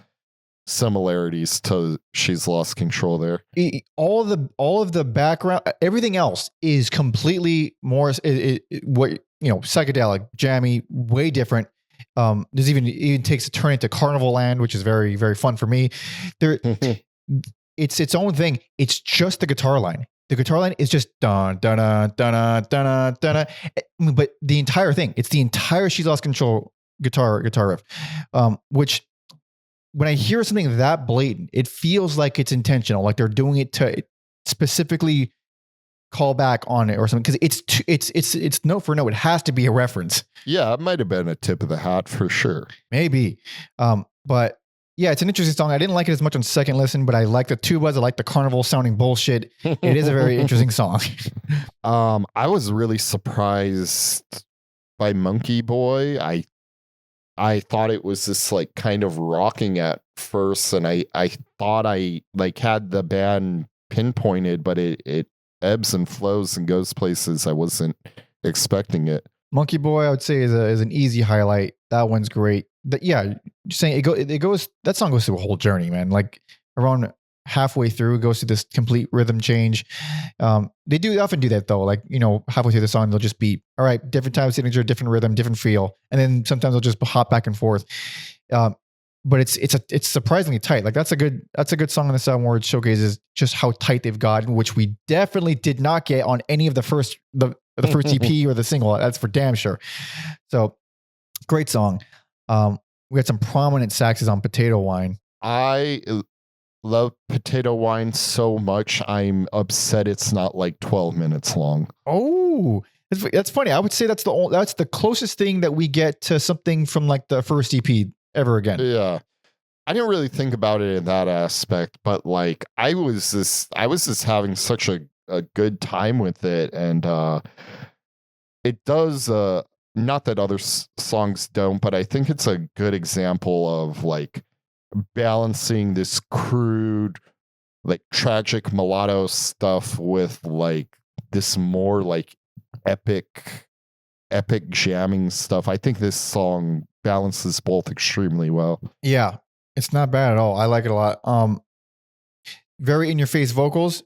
[SPEAKER 2] similarities to She's Lost Control there.
[SPEAKER 1] All of the background, everything else is completely more what, psychedelic, jammy, way different. There's even takes a turn into Carnival Land, which is very, very fun for me. There, it's its own thing. It's just the guitar line. The guitar line is just dun dun dun dun dun dun. But the entire thing, it's the entire She's Lost Control guitar riff, which, when I hear something that blatant, it feels like it's intentional, like they're doing it to specifically call back on it or something. Because it's note for note. It has to be a reference.
[SPEAKER 2] Yeah, it might have been a tip of the hat for sure.
[SPEAKER 1] Maybe, but yeah, it's an interesting song. I didn't like it as much on second listen, but I like the tubas. I like the carnival sounding bullshit. It is a very interesting song.
[SPEAKER 2] I was really surprised by Monkey Boy. I thought it was this like kind of rocking at first, and I thought I like had the band pinpointed, but it ebbs and flows and goes places I wasn't expecting it.
[SPEAKER 1] Monkey Boy, I would say is an easy highlight. That one's great. But yeah, just saying it goes. That song goes through a whole journey, man. Like around halfway through, it goes through this complete rhythm change. They often do that though. Like, halfway through the song, they'll just be, all right, different time signature, different rhythm, different feel. And then sometimes they'll just hop back and forth. But it's surprisingly tight. Like that's a good song on this album where it showcases just how tight they've gotten, which we definitely did not get on any of the first EP or the single. That's for damn sure. So great song. We had some prominent saxes on Potato Wine.
[SPEAKER 2] I love Potato Wine so much, I'm upset it's not like 12 minutes long.
[SPEAKER 1] Oh, that's funny. I would say that's the closest thing that we get to something from like the first EP ever again.
[SPEAKER 2] Yeah. I didn't really think about it in that aspect, but like I was just having such a good time with it, and it does not that other songs don't, but I think it's a good example of like balancing this crude, like Tragic Mulatto stuff with like this more like epic jamming stuff. I think this song balances both extremely well. Yeah,
[SPEAKER 1] it's not bad at all. I like it a lot. Very in your face vocals.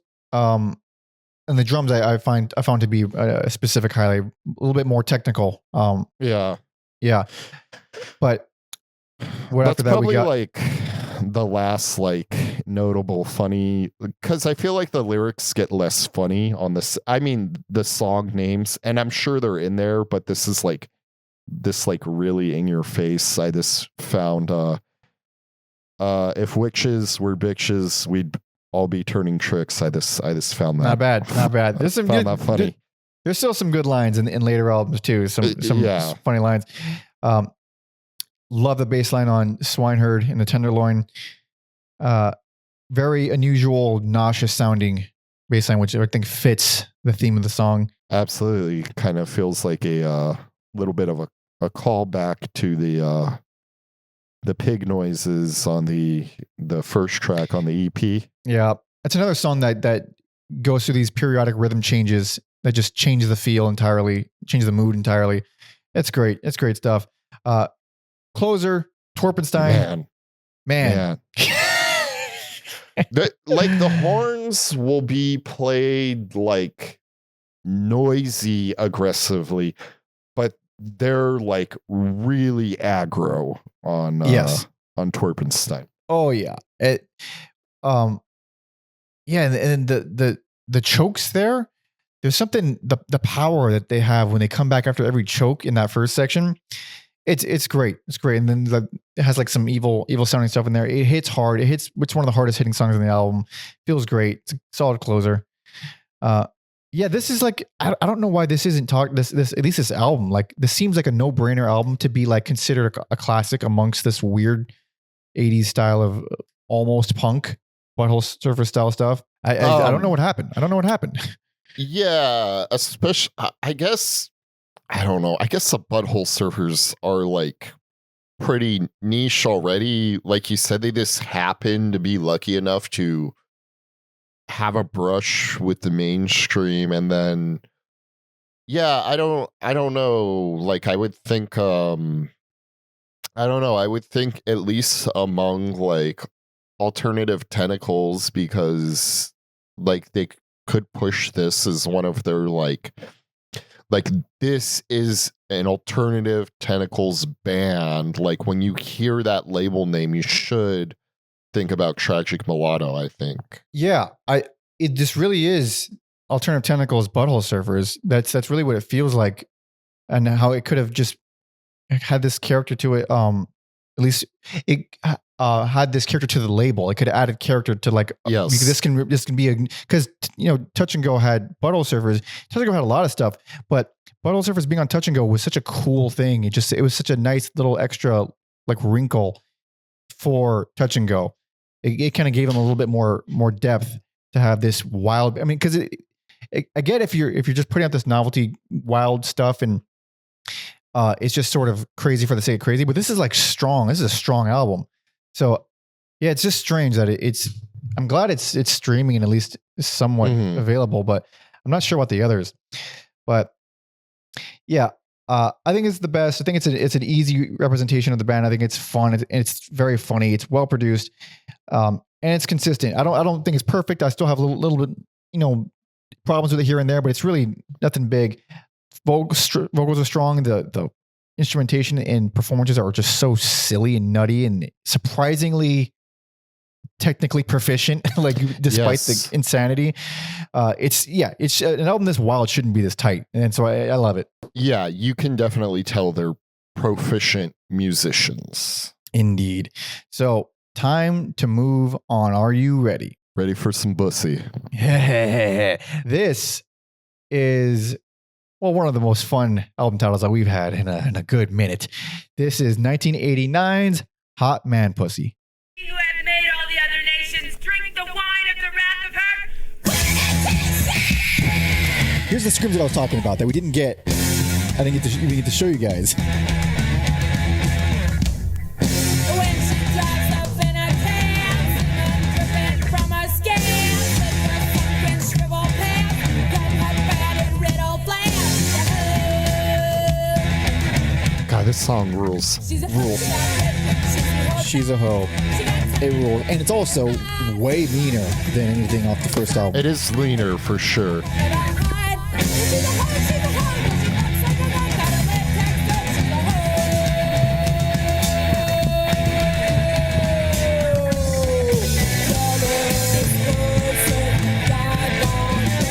[SPEAKER 1] And the drums I found to be a specific highlight, a little bit more technical.
[SPEAKER 2] Yeah.
[SPEAKER 1] But what
[SPEAKER 2] That's
[SPEAKER 1] after that
[SPEAKER 2] probably
[SPEAKER 1] we got
[SPEAKER 2] like the last like notable funny, because I feel like the lyrics get less funny on this. I mean, the song names, and I'm sure they're in there, but this is like really in your face. I just found if witches were bitches, we'd all be turning tricks. I just found that
[SPEAKER 1] not bad. There's some
[SPEAKER 2] found
[SPEAKER 1] good,
[SPEAKER 2] that funny.
[SPEAKER 1] There's still some good lines in later albums too. Some funny lines. Love the bass line on Swineherd in the Tenderloin. Very unusual, nauseous sounding bass line, which I think fits the theme of the song.
[SPEAKER 2] Absolutely. Kind of feels like a little bit of a callback to the pig noises on the first track on the EP.
[SPEAKER 1] Yeah. That's another song that goes through these periodic rhythm changes that just change the feel entirely, change the mood entirely. It's great. It's great stuff. Closer, Torpenstein. Man.
[SPEAKER 2] Like the horns will be played like noisy aggressively, but they're like really aggro on Torpenstein.
[SPEAKER 1] Oh yeah. And the chokes there's something, the power that they have when they come back after every choke in that first section. It's great. It's great. And then it has like some evil sounding stuff in there. It hits hard. It's one of the hardest hitting songs on the album. Feels great. It's a solid closer. Yeah, this is like, I don't know why this isn't this at least this album, like this seems like a no-brainer album to be like considered a classic amongst this weird 80s style of almost punk, Butthole Surfer style stuff. I don't know what happened.
[SPEAKER 2] Yeah, especially, I guess, I don't know. I guess the Butthole Surfers are like pretty niche already. Like you said, they just happen to be lucky enough to have a brush with the mainstream. And then, yeah, I don't know. Like I would think, I don't know. I would think at least among like alternative tentacles, because like they could push this as one of their like this is an alternative tentacles band. Like when you hear that label name, you should think about Tragic Mulatto, I think.
[SPEAKER 1] Yeah, it just really is alternative tentacles, Butthole Surfers. That's really what it feels like, and how it could have just had this character to it. At least it had this character to the label. It could have added character to like,
[SPEAKER 2] yes,
[SPEAKER 1] this can be because Touch and Go had Butthole Surfers. Touch and Go had a lot of stuff, but Butthole Surfers being on Touch and Go was such a cool thing. It was such a nice little extra like wrinkle for Touch and Go. It kind of gave them a little bit more depth to have this wild. I mean, because I get if you're just putting out this novelty wild stuff and it's just sort of crazy for the sake of crazy, but this is like strong. This is a strong album. So yeah, it's just strange that I'm glad it's streaming and at least somewhat available, but I'm not sure about the others. But yeah, I think it's the best. I think it's an easy representation of the band. I think it's fun. It's very funny. It's well produced, and it's consistent. I don't think it's perfect. I still have a little bit, problems with it here and there, but it's really nothing big. Vocals are strong. The instrumentation and performances are just so silly and nutty and surprisingly technically proficient, like despite the insanity. It's an album this wild shouldn't be this tight, and so I love it.
[SPEAKER 2] Yeah, you can definitely tell they're proficient musicians.
[SPEAKER 1] Indeed. So time to move on. Are you ready?
[SPEAKER 2] Ready for some bussy?
[SPEAKER 1] This is one of the most fun album titles that we've had in a good minute. This is 1989's Hot Man Pussy.
[SPEAKER 4] You have made all the other nations drink the wine of the wrath of her.
[SPEAKER 1] Here's the screams that I was talking about that we didn't get. I didn't get to show you guys.
[SPEAKER 4] When she drives up in a can, dripping from her skin, with her fucking shriveled pants, got her battered riddle plans.
[SPEAKER 2] God, this song rules.
[SPEAKER 4] She's a
[SPEAKER 1] hoe. It rules. And it's also way meaner than anything off the first album.
[SPEAKER 2] It is leaner for sure.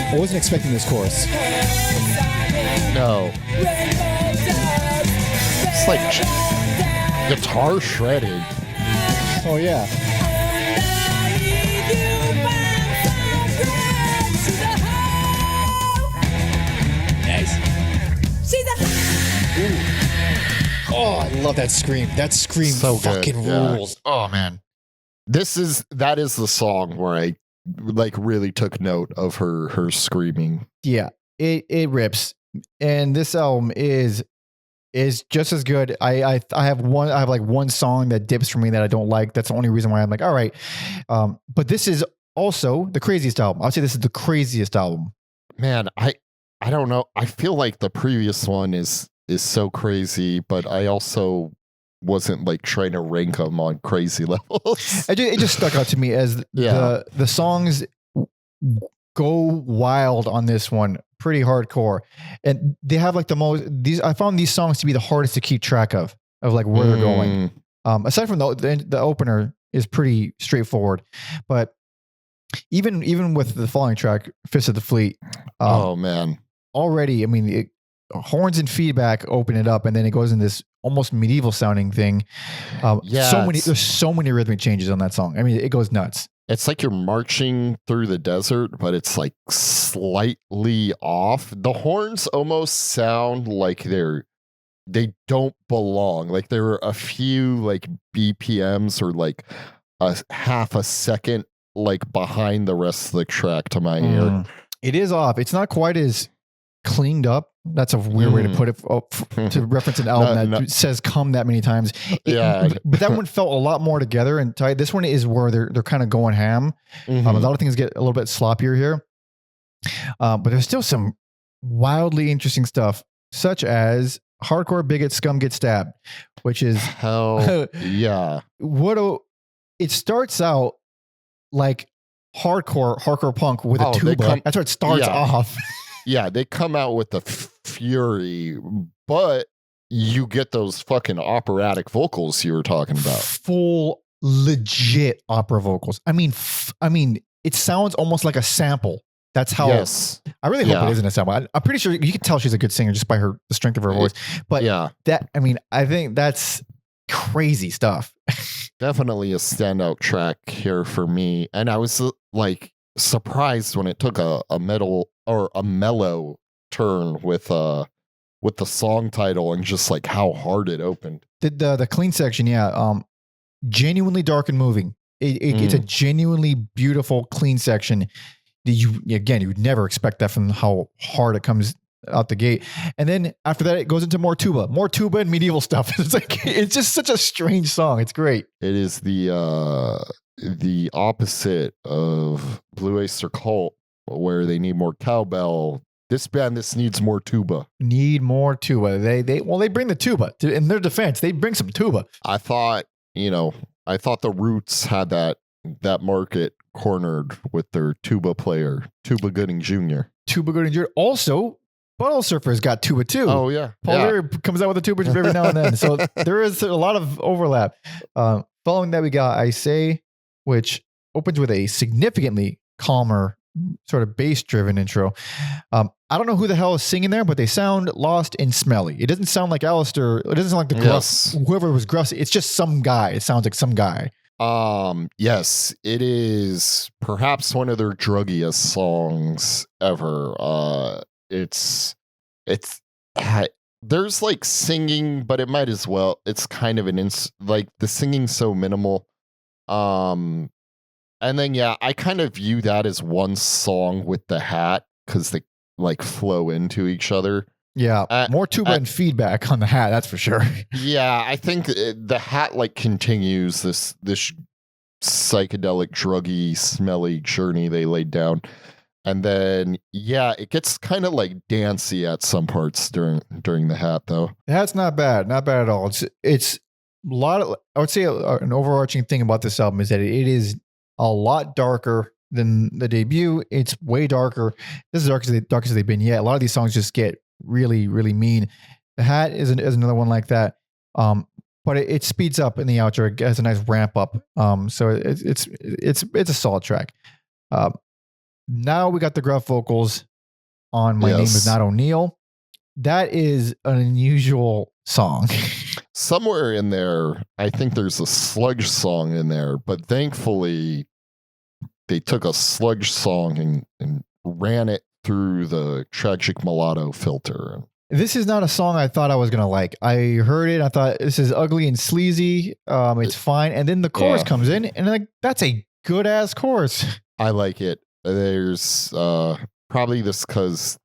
[SPEAKER 1] I wasn't expecting this chorus.
[SPEAKER 2] No. It's like guitar shredded.
[SPEAKER 1] Oh yeah. Nice. Oh, I love that scream. That scream
[SPEAKER 2] So
[SPEAKER 1] fucking
[SPEAKER 2] good. Yeah.
[SPEAKER 1] rules. Oh man.
[SPEAKER 2] That is the song where I like really took note of her screaming.
[SPEAKER 1] Yeah, it rips. And this album is just as good. I have like one song that dips for me that I don't like. That's the only reason why I'm like, all right. But this is also the craziest album. I'll say this is the craziest album.
[SPEAKER 2] Man, I don't know. I feel like the previous one is so crazy, but I also wasn't like trying to rank them on crazy levels.
[SPEAKER 1] It just stuck out to me as the songs go wild on this one, pretty hardcore, and they have like the most. I found these songs to be the hardest to keep track of like where they're going. Aside from the opener is pretty straightforward, but even with the following track, Fist of the Fleet.
[SPEAKER 2] Oh man.
[SPEAKER 1] Already, I mean, horns and feedback open it up, and then it goes in this almost medieval sounding thing. There's so many rhythmic changes on that song. I mean, it goes nuts.
[SPEAKER 2] It's like you're marching through the desert, but it's like slightly off. The horns almost sound like they don't belong. Like there are a few like BPMs or like a half a second like behind the rest of the track to my ear.
[SPEAKER 1] It is off. It's not quite as cleaned up. That's a weird way to put it, to reference an album that says "come" that many times. But that one felt a lot more together and tight. This one is where they're kind of going ham. A lot of things get a little bit sloppier here, but there's still some wildly interesting stuff, such as "Hardcore Bigot Scum Get Stabbed," which is
[SPEAKER 2] hell yeah.
[SPEAKER 1] It starts out like hardcore punk with a tuba. That's where it starts off.
[SPEAKER 2] Yeah, they come out with the fury, but you get those fucking operatic vocals you were talking about.
[SPEAKER 1] Full legit opera vocals. I mean, it sounds almost like a sample. That's how.
[SPEAKER 2] Yes. I
[SPEAKER 1] really hope it isn't a sample. I'm pretty sure you can tell she's a good singer just by the strength of her voice. But I think that's crazy stuff.
[SPEAKER 2] Definitely a standout track here for me, and I was like surprised when it took a metal or a mellow turn with the song title and just like how hard it opened.
[SPEAKER 1] The clean section, genuinely dark and moving. It's a genuinely beautiful clean section. You would never expect that from how hard it comes out the gate. And then after that, it goes into more tuba and medieval stuff. It's just such a strange song. It's great.
[SPEAKER 2] It is the opposite of Blue Oyster Cult, where they need more cowbell. This band needs more tuba.
[SPEAKER 1] Need more tuba. They bring the tuba in their defense. They bring some tuba.
[SPEAKER 2] I thought the Roots had that market cornered with their tuba player, Tuba Gooding Jr.
[SPEAKER 1] Also, Butthole Surfers got tuba too.
[SPEAKER 2] Oh yeah.
[SPEAKER 1] Paul Leary comes out with a tuba every now and then. So there is a lot of overlap. Following that, we got I Say, which opens with a significantly calmer sort of bass-driven intro. I don't know who the hell is singing there, but they sound lost and smelly. It doesn't sound like Alistair. It doesn't sound like the gruff, whoever was gruff. It's just some guy. It sounds like some guy.
[SPEAKER 2] Yes, it is perhaps one of their druggiest songs ever. It's there's like singing, but it might as well. It's kind of like the singing's so minimal. And then, I kind of view that as one song with the hat because they like flow into each other.
[SPEAKER 1] Yeah, more tuba and feedback on the hat, that's for sure.
[SPEAKER 2] Yeah, I think the hat like continues this psychedelic, druggy, smelly journey they laid down. And then, it gets kind of like dancey at some parts during the hat, though.
[SPEAKER 1] The hat's not bad at all. It's a lot of, I would say an overarching thing about this album is that it is a lot darker than the debut. It's way darker. This is darkest they've been yet. A lot of these songs just get really, really mean. The hat is another one like that. But it speeds up in the outro. It has a nice ramp up. So it's a solid track. Now we got the gruff vocals on My Name Is Not O'Neill. That is an unusual song.
[SPEAKER 2] Somewhere in there, I think there's a sludge song in there, but thankfully they took a sludge song and ran it through the Tragic Mulatto filter.
[SPEAKER 1] This is not a song I thought I was going to like. I heard it. I thought this is ugly and sleazy. It's fine. And then the chorus comes in and like, that's a good ass chorus.
[SPEAKER 2] I like it. There's probably this because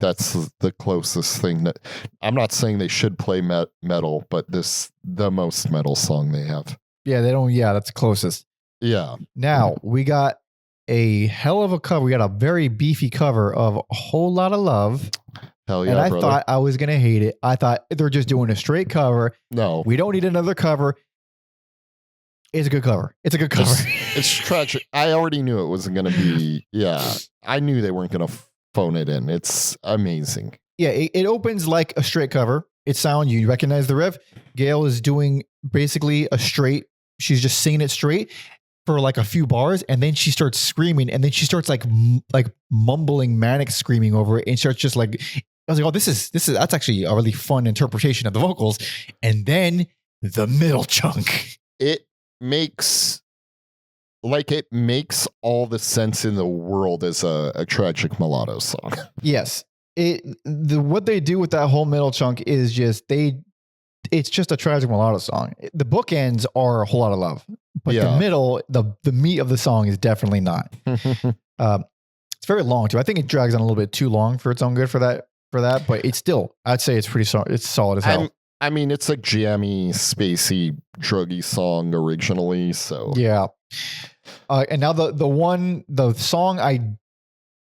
[SPEAKER 2] that's the closest thing that I'm not saying they should play metal, but the most metal song they have.
[SPEAKER 1] Yeah, they don't. Yeah, that's the closest.
[SPEAKER 2] Yeah.
[SPEAKER 1] Now we got a hell of a cover. We got a very beefy cover of A Whole Lot of Love.
[SPEAKER 2] Hell yeah,
[SPEAKER 1] and I
[SPEAKER 2] brother.
[SPEAKER 1] thought I was going to hate it. I thought they're just doing a straight cover.
[SPEAKER 2] No.
[SPEAKER 1] We don't need another cover. It's a good cover. It's a good cover.
[SPEAKER 2] It's tragic. I already knew it wasn't going to be. Yeah. I knew they weren't going to phone it in. It's amazing.
[SPEAKER 1] Yeah, it opens like a straight cover. It sounds, you recognize the riff. Gail is doing basically a straight, she's just singing it straight for like a few bars, and then she starts screaming, and then she starts like mumbling, manic screaming over it, and starts just like, I was like, oh, this is that's actually a really fun interpretation of the vocals. And then the middle chunk.
[SPEAKER 2] It makes all the sense in the world as a Tragic Mulatto song.
[SPEAKER 1] Yes. What they do with that whole middle chunk is just it's just a Tragic Mulatto song. The bookends are A Whole Lot of Love, but the middle, the meat of the song is definitely not. It's very long too. I think it drags on a little bit too long for its own good for that. But it's still, I'd say it's pretty solid. It's solid as hell.
[SPEAKER 2] I mean, it's a jammy, spacey, druggy song originally. So
[SPEAKER 1] yeah. And now the song I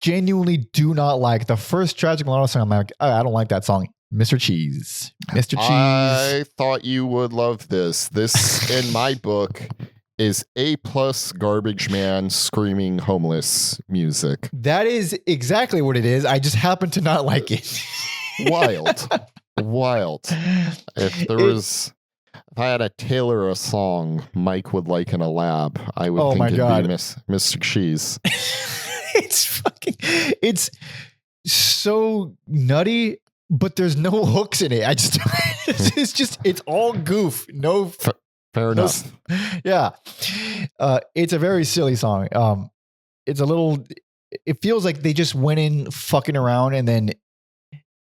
[SPEAKER 1] genuinely do not like, the first Tragic Mulatto song, I'm like, I don't like that song. Mr. Cheese. Mr. Cheese.
[SPEAKER 2] I thought you would love this. This, in my book, is A+ garbage man screaming homeless music.
[SPEAKER 1] That is exactly what it is. I just happen to not like it.
[SPEAKER 2] Wild. If I had to tailor a song Mike would like in a lab, I would think it'd be Mr. Cheese.
[SPEAKER 1] It's so nutty, but there's no hooks in it. It's all goof.
[SPEAKER 2] Fair enough.
[SPEAKER 1] Yeah. It's a very silly song. It feels like they just went in fucking around and then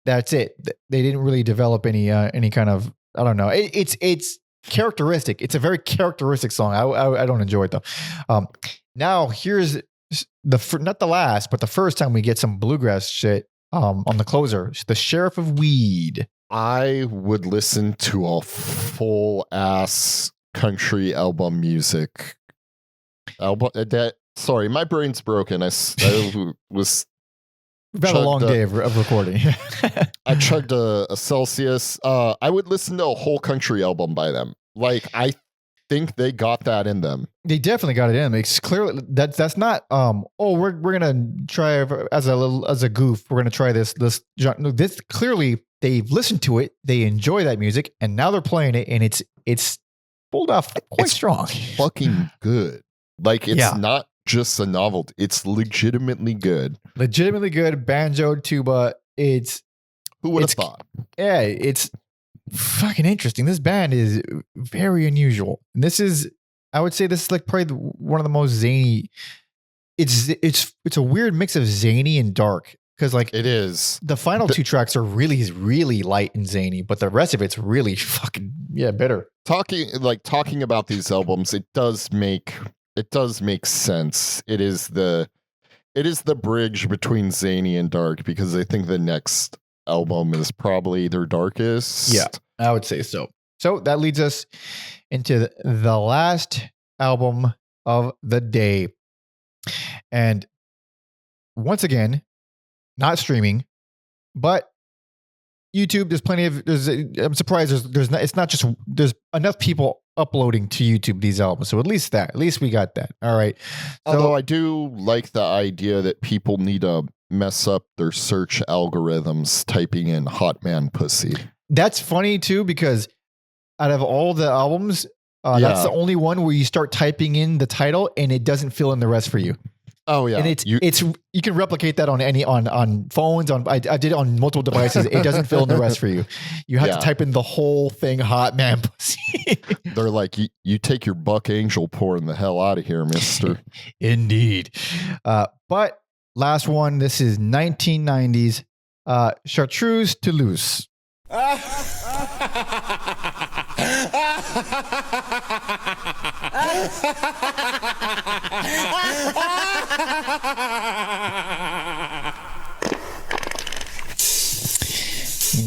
[SPEAKER 1] that's it. They didn't really develop any kind of, I don't know. It's characteristic. It's a very characteristic song. I don't enjoy it though. Now here's not the last, but the first time we get some bluegrass shit on the closer, The Sheriff of Weed.
[SPEAKER 2] I would listen to a full ass country album music album. Sorry, my brain's broken. I was.
[SPEAKER 1] We've had a long day of recording.
[SPEAKER 2] I chugged a Celsius. I would listen to a whole country album by them. Like, I think they got that in them.
[SPEAKER 1] They definitely got it in them. It's clearly that's not we're gonna try as a goof. We're gonna try this. This clearly they've listened to it. They enjoy that music, and now they're playing it, and it's pulled off quite strong.
[SPEAKER 2] Fucking good. Like, it's not just a novelty. It's legitimately good.
[SPEAKER 1] Legitimately good. Banjo, tuba.
[SPEAKER 2] Who would have thought?
[SPEAKER 1] Yeah, it's fucking interesting. This band is very unusual. And I would say this is like probably one of the most zany. It's a weird mix of zany and dark. Because like
[SPEAKER 2] it is.
[SPEAKER 1] The final two tracks are really, really light and zany, but the rest of it's really fucking bitter.
[SPEAKER 2] Talking about these albums, it does make sense. It is the bridge between zany and dark, because I think the next album is probably their darkest.
[SPEAKER 1] Yeah, I would say so. So that leads us into the last album of the day. And once again, not streaming, but YouTube. There's plenty of. I'm surprised. There's enough people uploading to YouTube these albums. So at least we got that. All right.
[SPEAKER 2] Although I do like the idea that people need to mess up their search algorithms typing in "hot man pussy."
[SPEAKER 1] That's funny too, because out of all the albums, that's the only one where you start typing in the title and it doesn't fill in the rest for you.
[SPEAKER 2] Oh yeah,
[SPEAKER 1] and you can replicate that on phones. I did it on multiple devices. It doesn't fill in the rest for you. You have to type in the whole thing. Hot man pussy.
[SPEAKER 2] They're like, you take your Buck Angel porn the hell out of here, mister.
[SPEAKER 1] Indeed. But last one. This is 1990s. Chartreuse Toulouse.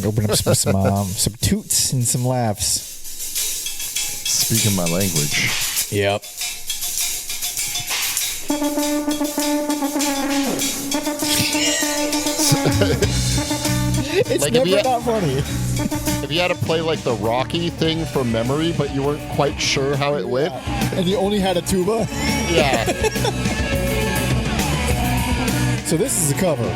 [SPEAKER 1] Open up some toots and some laughs.
[SPEAKER 2] Speaking my language.
[SPEAKER 1] Yep. It's
[SPEAKER 2] Like, if
[SPEAKER 1] never
[SPEAKER 2] you-
[SPEAKER 1] not funny.
[SPEAKER 2] If you had to play like the Rocky thing from memory, but you weren't quite sure how it went,
[SPEAKER 1] And you only had a tuba.
[SPEAKER 2] yeah.
[SPEAKER 1] So this is a cover.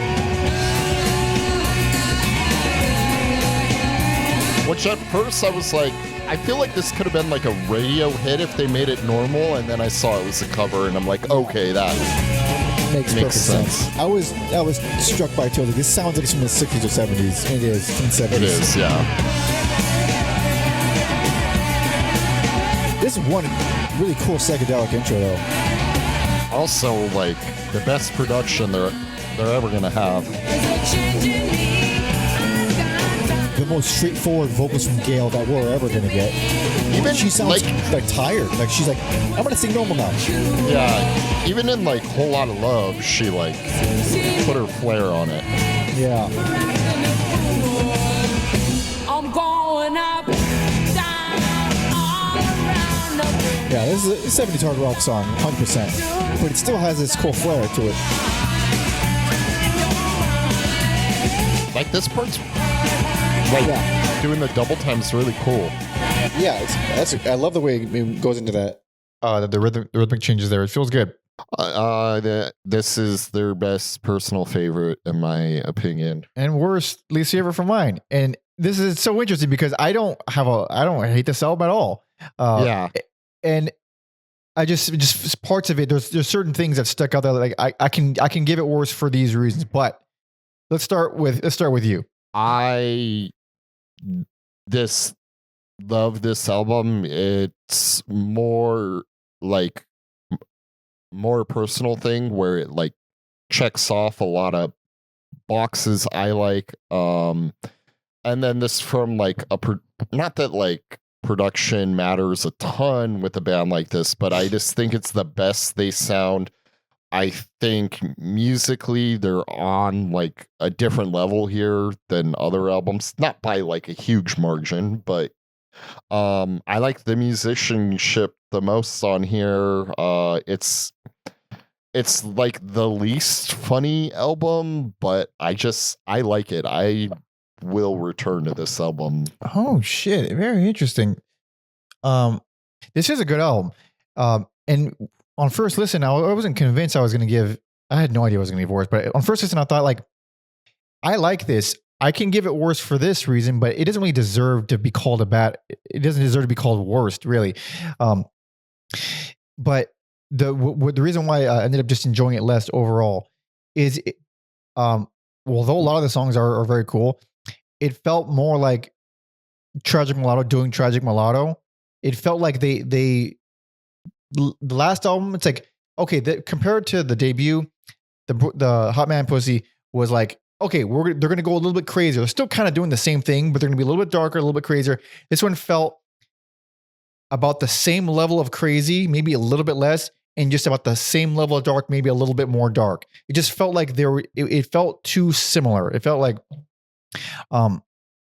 [SPEAKER 2] Which at first I was like, I feel like this could have been like a radio hit if they made it normal, and then I saw it was a cover, and I'm like, okay, that
[SPEAKER 1] Makes
[SPEAKER 2] makes
[SPEAKER 1] perfect
[SPEAKER 2] sense.
[SPEAKER 1] I was struck by it too. Like, this sounds like it's from the 60s or 70s. It is from the 70s.
[SPEAKER 2] It is, yeah.
[SPEAKER 1] This is one really cool psychedelic intro though.
[SPEAKER 2] Also, like the best production they're ever gonna have.
[SPEAKER 1] The most straightforward vocals from Gail that we're ever gonna get.
[SPEAKER 2] Even
[SPEAKER 1] She sounds
[SPEAKER 2] like
[SPEAKER 1] like tired. Like she's like, I'm gonna sing normal now.
[SPEAKER 2] yeah, even in like Whole Lot of Love, she like put her flair on it.
[SPEAKER 1] Yeah.
[SPEAKER 4] I'm going up, down, all around the
[SPEAKER 1] Yeah, this is a 70s hard rock song, 100%. But it still has this cool flair to it.
[SPEAKER 2] Like this part's like doing the double time is really cool.
[SPEAKER 1] Yeah, I love the way it goes into that. The rhythmic changes there. It feels good.
[SPEAKER 2] This is their best personal favorite in my opinion.
[SPEAKER 1] And worst least favorite from mine. And this is so interesting because I don't hate this album at all.
[SPEAKER 2] Yeah.
[SPEAKER 1] And I just parts of it. There's certain things that stuck out there. Like I can give it worse for these reasons. But let's start with you.
[SPEAKER 2] I love this album. It's more like more personal thing where it like checks off a lot of boxes I like. And then this from like not that like production matters a ton with a band like this, but I just think it's the best they sound. I think musically they're on like a different level here than other albums, not by like a huge margin, but I like the musicianship the most on here. It's like the least funny album, but I like it. I will return to this album.
[SPEAKER 1] Oh shit! Very interesting. This is a good album. And on first listen, I wasn't convinced I was going to give. I had no idea I was going to give worse, but on first listen, I thought like, I like this. I can give it worse for this reason, but it doesn't really deserve to be called a bad. It doesn't deserve to be called worst, really. But the reason why I ended up just enjoying it less overall is, although a lot of the songs are very cool, it felt more like Tragic Mulatto doing Tragic Mulatto. It felt like the last album, it's like, okay, compared to the debut, the Hot Man Pussy was like, okay, they're going to go a little bit crazier. They're still kind of doing the same thing, but they're going to be a little bit darker, a little bit crazier. This one felt about the same level of crazy, maybe a little bit less, and just about the same level of dark, maybe a little bit more dark. It just felt like it felt too similar. It felt like,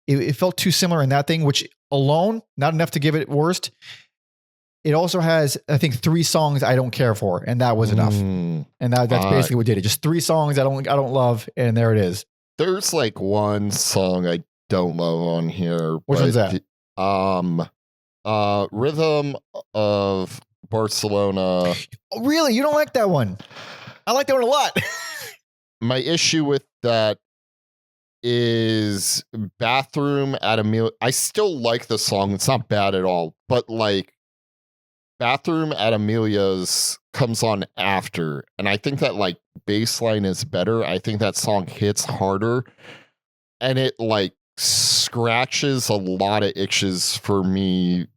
[SPEAKER 1] it felt too similar in that thing, which alone, not enough to give it worst. It also has, I think, 3 songs I don't care for, and that was enough. And that's basically what did it. Just 3 songs I don't love, and there it is.
[SPEAKER 2] There's like one song I don't love on here.
[SPEAKER 1] Which one's that?
[SPEAKER 2] Rhythm of Barcelona.
[SPEAKER 1] Oh, really? You don't like that one? I like that one a lot.
[SPEAKER 2] My issue with that is Bathroom at Amelia. I still like the song. It's not bad at all, but like Bathroom at Amelia's comes on after, and I think that like bass line is better. I think that song hits harder, and it like scratches a lot of itches for me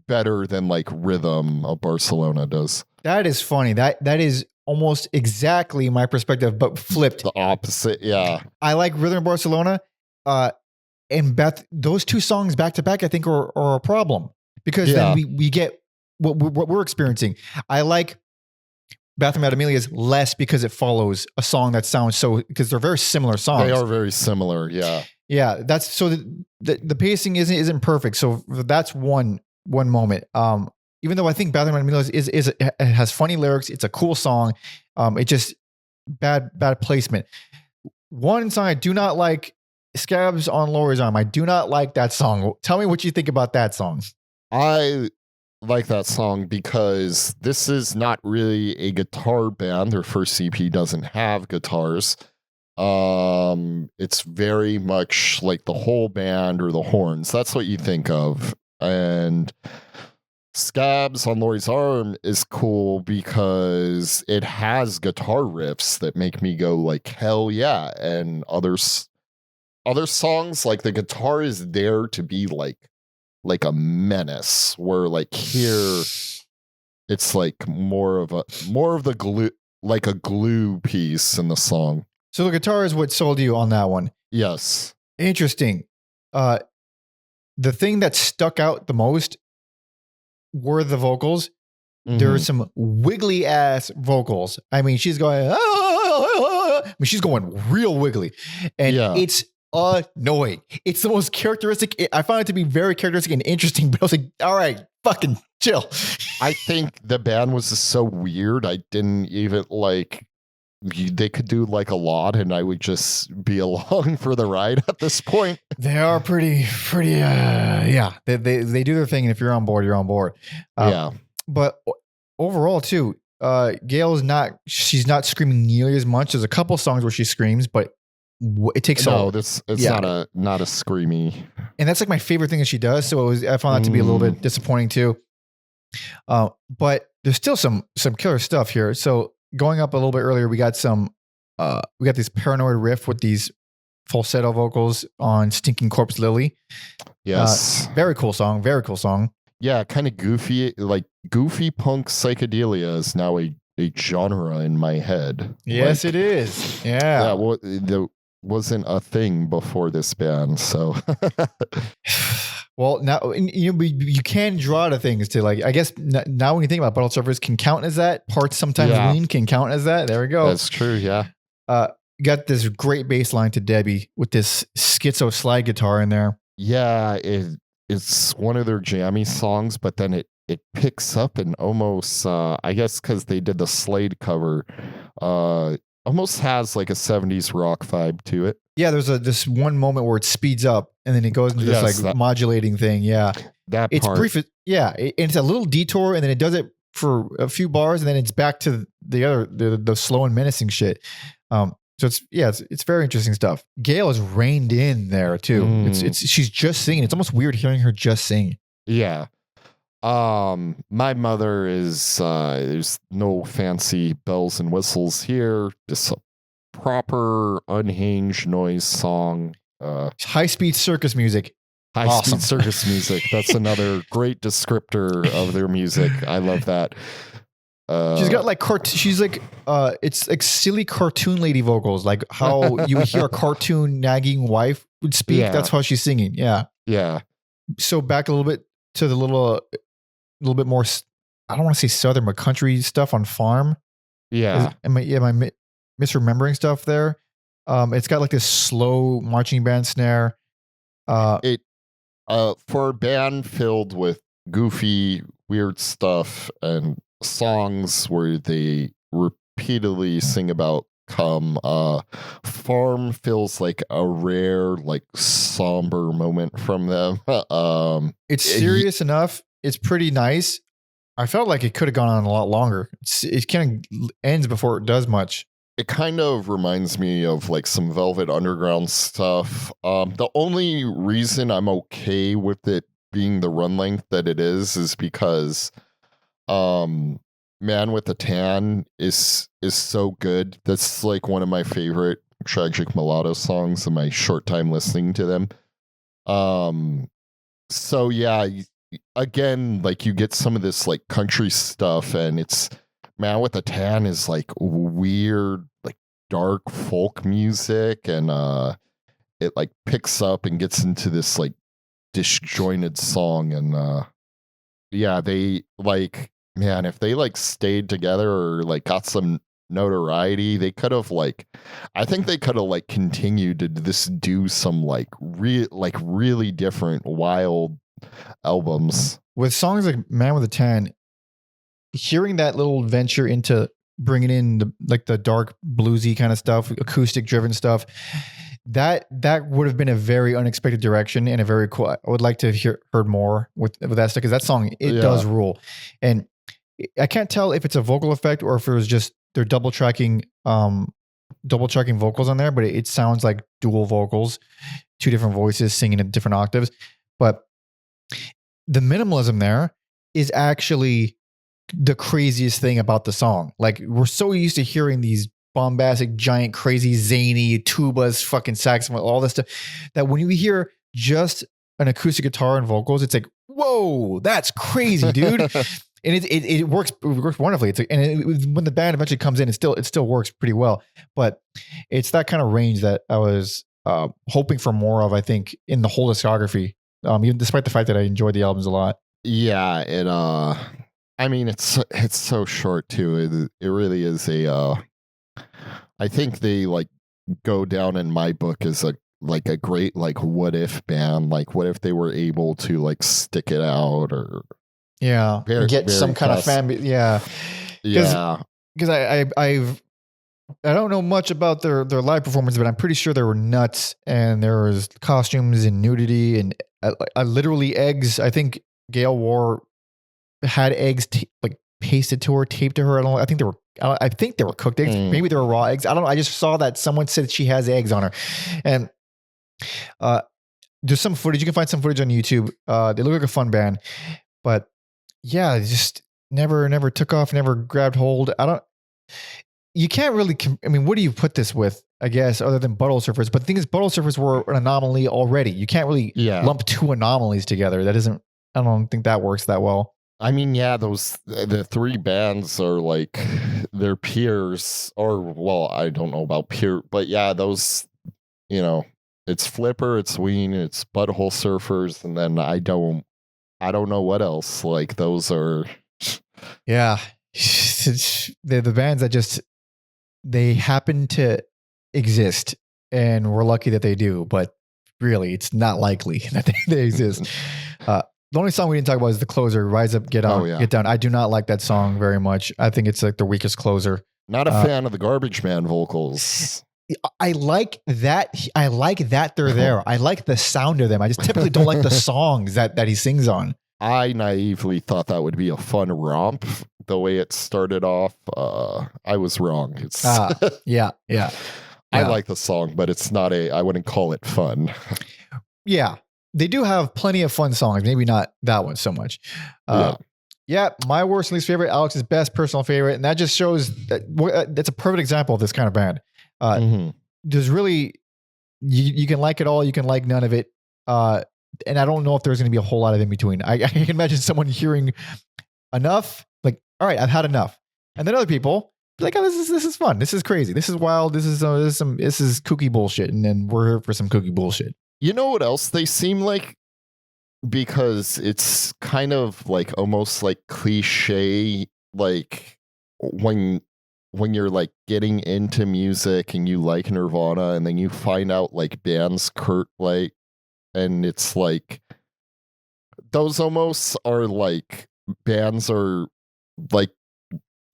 [SPEAKER 2] better than like Rhythm of Barcelona does.
[SPEAKER 1] That is funny. That is almost exactly my perspective, but flipped.
[SPEAKER 2] The opposite, yeah.
[SPEAKER 1] I like Rhythm of Barcelona, and those 2 songs back to back, I think are a problem, because then we get what we're experiencing. I like Bathroom at Amelia's less because it follows a song that sounds so, because they're very similar songs.
[SPEAKER 2] They are very similar, yeah.
[SPEAKER 1] Yeah, that's so the pacing isn't perfect. So that's one moment. even though I think Bathroom at Milo's it has funny lyrics, it's a cool song. It just bad placement. One song I do not like, Scabs on Lori's Arm. I do not like that song. Tell me what you think about that song.
[SPEAKER 2] I like that song because this is not really a guitar band. Their first EP doesn't have guitars. It's very much like the whole band or the horns. That's what you think of. And Scabs on Lori's Arm is cool because it has guitar riffs that make me go like, hell yeah. And other songs, like the guitar is there to be like a menace, where like here it's like more of the glue, like a glue piece in the song.
[SPEAKER 1] So the guitar is what sold you on that one.
[SPEAKER 2] Yes.
[SPEAKER 1] Interesting. The thing that stuck out the most were the vocals. There are some wiggly ass vocals. I mean, she's going, she's going real wiggly, and it's annoying. It's the most characteristic. I found it to be very characteristic and interesting, but I was like, all right, fucking chill.
[SPEAKER 2] I think the band was just so weird. I didn't even like, they could do like a lot and I would just be along for the ride at this point.
[SPEAKER 1] They are pretty, yeah. They do their thing. And if you're on board, you're on board.
[SPEAKER 2] Yeah.
[SPEAKER 1] But overall too, Gail she's not screaming nearly as much. There's a couple songs where she screams, but it takes
[SPEAKER 2] not a screamy. And
[SPEAKER 1] that's like my favorite thing that she does. So I found that to be a little bit disappointing too. But there's still some killer stuff here. So going up a little bit earlier, we got this paranoid riff with these falsetto vocals on Stinking Corpse Lily.
[SPEAKER 2] Yes.
[SPEAKER 1] Very cool song. Very cool song.
[SPEAKER 2] Yeah. Kind of goofy, like goofy punk psychedelia is now a genre in my head.
[SPEAKER 1] Yes, it is. Yeah.
[SPEAKER 2] There wasn't a thing before this band. So,
[SPEAKER 1] well, now you can draw to things to like, I guess now when you think about Butthole Surfers can count as that. Parts Sometimes Lean can count as that. There we go.
[SPEAKER 2] That's true. Yeah.
[SPEAKER 1] Got this great bass line to Debbie with this schizo slide guitar in there.
[SPEAKER 2] Yeah. It's one of their jammy songs, but then it picks up and almost, I guess because they did the Slade cover, almost has like a 70s rock vibe to it.
[SPEAKER 1] Yeah, there's this one moment where it speeds up and then it goes into this modulating thing. Yeah. It's brief. And it's a little detour and then it does it for a few bars and then it's back to the slow and menacing shit. So it's very interesting stuff. Gail is reined in there too. She's just singing. It's almost weird hearing her just sing.
[SPEAKER 2] Yeah. My mother is, there's no fancy bells and whistles here. Just a proper unhinged noise song.
[SPEAKER 1] High-speed circus music.
[SPEAKER 2] High-speed circus music. That's another great descriptor of their music. I love that.
[SPEAKER 1] She's got like she's like it's like silly cartoon lady vocals, like how you would hear a cartoon nagging wife would speak. Yeah. That's how she's singing. Yeah. So back a little bit to the little bit more, I don't want to say southern, but country stuff on Farm.
[SPEAKER 2] Yeah.
[SPEAKER 1] Am I misremembering stuff there? It's got like this slow marching band snare.
[SPEAKER 2] For a band filled with goofy, weird stuff and songs where they repeatedly sing about cum, Farm feels like a rare, like somber moment from them.
[SPEAKER 1] It's serious enough. It's pretty nice. I felt like it could have gone on a lot longer. It kind of ends before it does much.
[SPEAKER 2] It kind of reminds me of like some Velvet Underground stuff. The only reason I'm okay with it being the run length that it is because Man with a Tan is so good. That's like one of my favorite Tragic Mulatto songs in my short time listening to them. So yeah, again, like you get some of this like country stuff and it's Man with a Tan is like weird, like dark folk music and it like picks up and gets into this like disjointed song and yeah, they like, man, if they like stayed together or like got some notoriety, they could have like, I think they could have like continued to do some like really different wild albums.
[SPEAKER 1] With songs like Man with a Tan, hearing that little venture into bringing in the dark bluesy kind of stuff, acoustic driven stuff, that would have been a very unexpected direction and a very cool. I would like to heard more with that stuff, because that song, it does rule. And I can't tell if it's a vocal effect or if it was just they're double tracking vocals on there, but it sounds like dual vocals, two different voices singing in different octaves. But the minimalism there is actually the craziest thing about the song. Like, we're so used to hearing these bombastic, giant, crazy, zany tubas, fucking saxophone, all this stuff, that when you hear just an acoustic guitar and vocals, it's like, whoa, that's crazy, dude. And it works wonderfully. When the band eventually comes in, it still works pretty well. But it's that kind of range that I was hoping for more of, I think, in the whole discography. Even despite the fact that I enjoyed the albums a lot.
[SPEAKER 2] Yeah, I mean, it's so short too. It really is I think they like go down in my book as a great like what if band. Like, what if they were able to like stick it out or
[SPEAKER 1] get some kind of fan. Yeah. Because I don't know much about their live performance, but I'm pretty sure they were nuts, and there was costumes and nudity and literally eggs. I think Gail had eggs pasted to her, taped to her. I think they were cooked eggs. Maybe they were raw eggs. I don't know. I just saw that someone said she has eggs on her, and there's some footage. You can find some footage on YouTube. They look like a fun band, but yeah, just never took off, never grabbed hold. You can't really, I mean, what do you put this with, I guess, other than Butthole Surfers? But the thing is, Butthole Surfers were an anomaly already. You can't really lump two anomalies together. I don't think that works that well.
[SPEAKER 2] I mean, yeah, the three bands are like their peers, or, well, I don't know about peer, but yeah, those, it's Flipper, it's Ween, it's Butthole Surfers, and then I don't know what else. Like, those are,
[SPEAKER 1] yeah, they're the bands that they happen to exist, and we're lucky that they do, but really, it's not likely that they exist. The only song we didn't talk about is the closer, Rise Up, Get On, Get Down. I do not like that song very much. I think it's like the weakest closer.
[SPEAKER 2] Not a fan of the Garbage Man vocals.
[SPEAKER 1] I like that. I like that they're there. I like the sound of them. I just typically don't like the songs that he sings on.
[SPEAKER 2] I naively thought that would be a fun romp. The way it started off, I was wrong. It's
[SPEAKER 1] yeah.
[SPEAKER 2] I like the song, but it's not I wouldn't call it fun.
[SPEAKER 1] Yeah. They do have plenty of fun songs. Maybe not that one so much. Yeah, my worst and least favorite, Alex's best personal favorite. And that just shows that's a perfect example of this kind of band. There's really, you can like it all. You can like none of it. And I don't know if there's going to be a whole lot of in between. I can imagine someone hearing enough, like, all right, I've had enough. And then other people be like, oh, this is fun. This is crazy. This is wild. This is kooky bullshit. And then we're here for some kooky bullshit.
[SPEAKER 2] You know what else they seem like? Because it's kind of like almost like cliche, like when you're like getting into music and you like Nirvana, and then you find out like bands Kurt like, and it's like those almost are like bands are like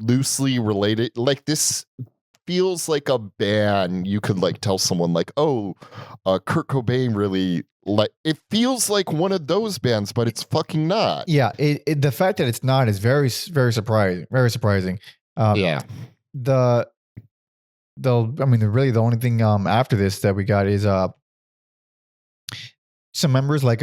[SPEAKER 2] loosely related. Like, this feels like a band you could like tell someone like, oh, Kurt Cobain really like. It feels like one of those bands, but it's fucking not.
[SPEAKER 1] Yeah, the fact that it's not is very, very surprising. Very surprising.
[SPEAKER 2] Yeah.
[SPEAKER 1] The only thing after this that we got is some members like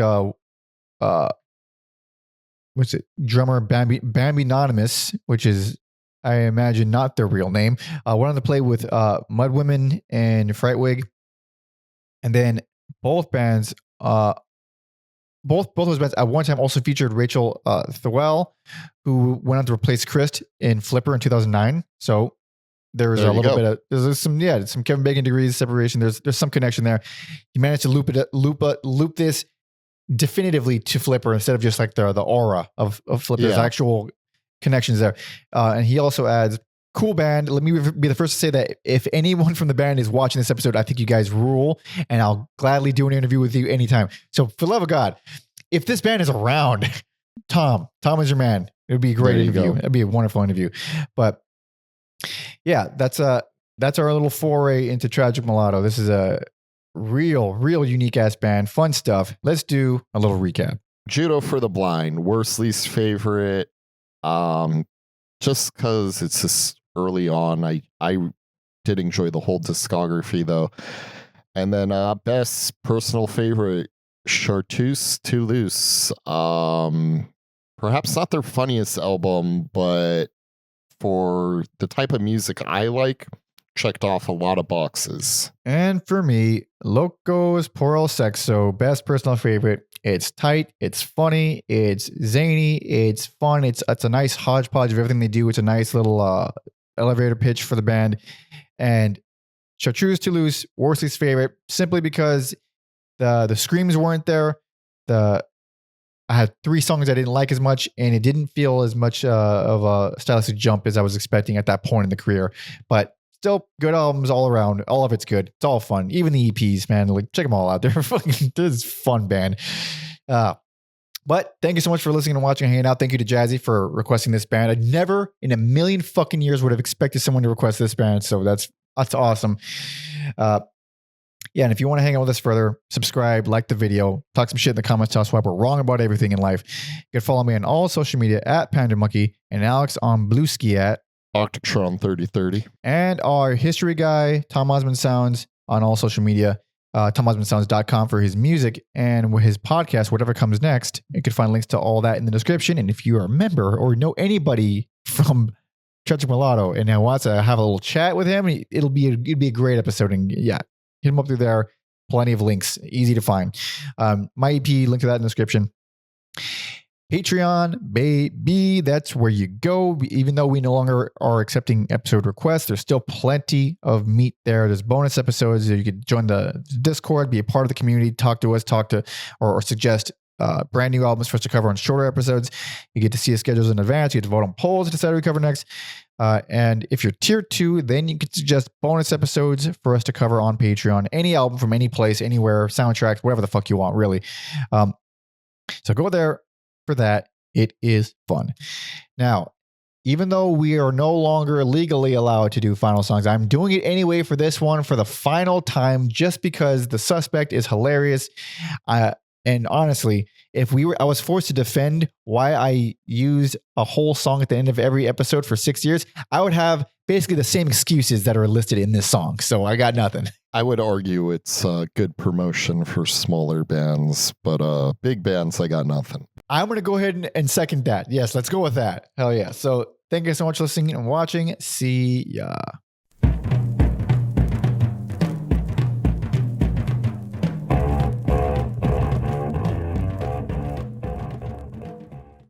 [SPEAKER 1] what's it, drummer Bambi Anonymous, which is, I imagine, not their real name. Went on to play with Mudwomen and Frightwig, and then both bands, both those bands at one time also featured Rachel Thewell, who went on to replace Chris in Flipper in 2009. So there's a little bit of there's some Kevin Bacon degrees separation. There's some connection there. He managed to loop this definitively to Flipper instead of just like the aura of Flipper. There's actual connections there. And he also adds, cool band. Let me be the first to say that if anyone from the band is watching this episode, I think you guys rule, and I'll gladly do an interview with you anytime. So for the love of God, if this band is around, Tom is your man. It would be a great
[SPEAKER 2] There you
[SPEAKER 1] interview.
[SPEAKER 2] go.
[SPEAKER 1] It'd be a wonderful interview. But yeah, that's our little foray into Tragic Mulatto. This is a real unique ass band. Fun stuff. Let's do a little recap.
[SPEAKER 2] Judo for the Blind, worst least favorite. Just because it's just early on, I did enjoy the whole discography though. And then best personal favorite, Chartreuse Toulouse. Perhaps not their funniest album, but for the type of music I like, checked off a lot of boxes.
[SPEAKER 1] And for me, Locos por el Sexo, best personal favorite. It's tight, it's funny, it's zany, it's fun. It's a nice hodgepodge of everything they do. It's a nice little elevator pitch for the band. And Chartreuse Toulouse, worst least favorite, simply because the screams weren't there. I had 3 songs I didn't like as much, and it didn't feel as much of a stylistic jump as I was expecting at that point in the career. But still, good albums all around. All of it's good. It's all fun. Even the EPs, man. Like, check them all out. They're fucking this is fun band. But thank you so much for listening and watching and hanging out. Thank you to Jazzy for requesting this band. I never in a million fucking years would have expected someone to request this band. So that's awesome. Yeah, and if you want to hang out with us further, subscribe, like the video, talk some shit in the comments, tell us why we're wrong about everything in life. You can follow me on all social media at Panda Monkey and Alex on Blueski at
[SPEAKER 2] Octatron3030.
[SPEAKER 1] and our history guy, Tom Osman Sounds, on all social media, TomOsmanSounds.com for his music and his podcast, whatever comes next. You can find links to all that in the description. And if you are a member or know anybody from Tragic Mulatto and wants to have a little chat with him, it'd be a great episode. And yeah, hit him up through there. Plenty of links, easy to find. My EP, link to that in the description. Patreon, baby, that's where you go. Even though we no longer are accepting episode requests, there's still plenty of meat there. There's bonus episodes. You can join the Discord, be a part of the community, talk to us, or suggest brand new albums for us to cover on shorter episodes. You get to see the schedules in advance. You get to vote on polls to decide what we cover next. And if you're tier 2, then you can suggest bonus episodes for us to cover on Patreon. Any album from any place, anywhere, soundtracks, whatever the fuck you want, really. So go there for that. It is fun. Now, even though we are no longer legally allowed to do final songs, I'm doing it anyway for this one for the final time, just because the suspect is hilarious. And honestly, I was forced to defend why I used a whole song at the end of every episode for 6 years, I would have basically the same excuses that are listed in this song. So I got nothing.
[SPEAKER 2] I would argue it's good promotion for smaller bands, but big bands, I got nothing.
[SPEAKER 1] I'm going to go ahead and second that. Yes, let's go with that. Hell yeah. So thank you so much for listening and watching. See ya.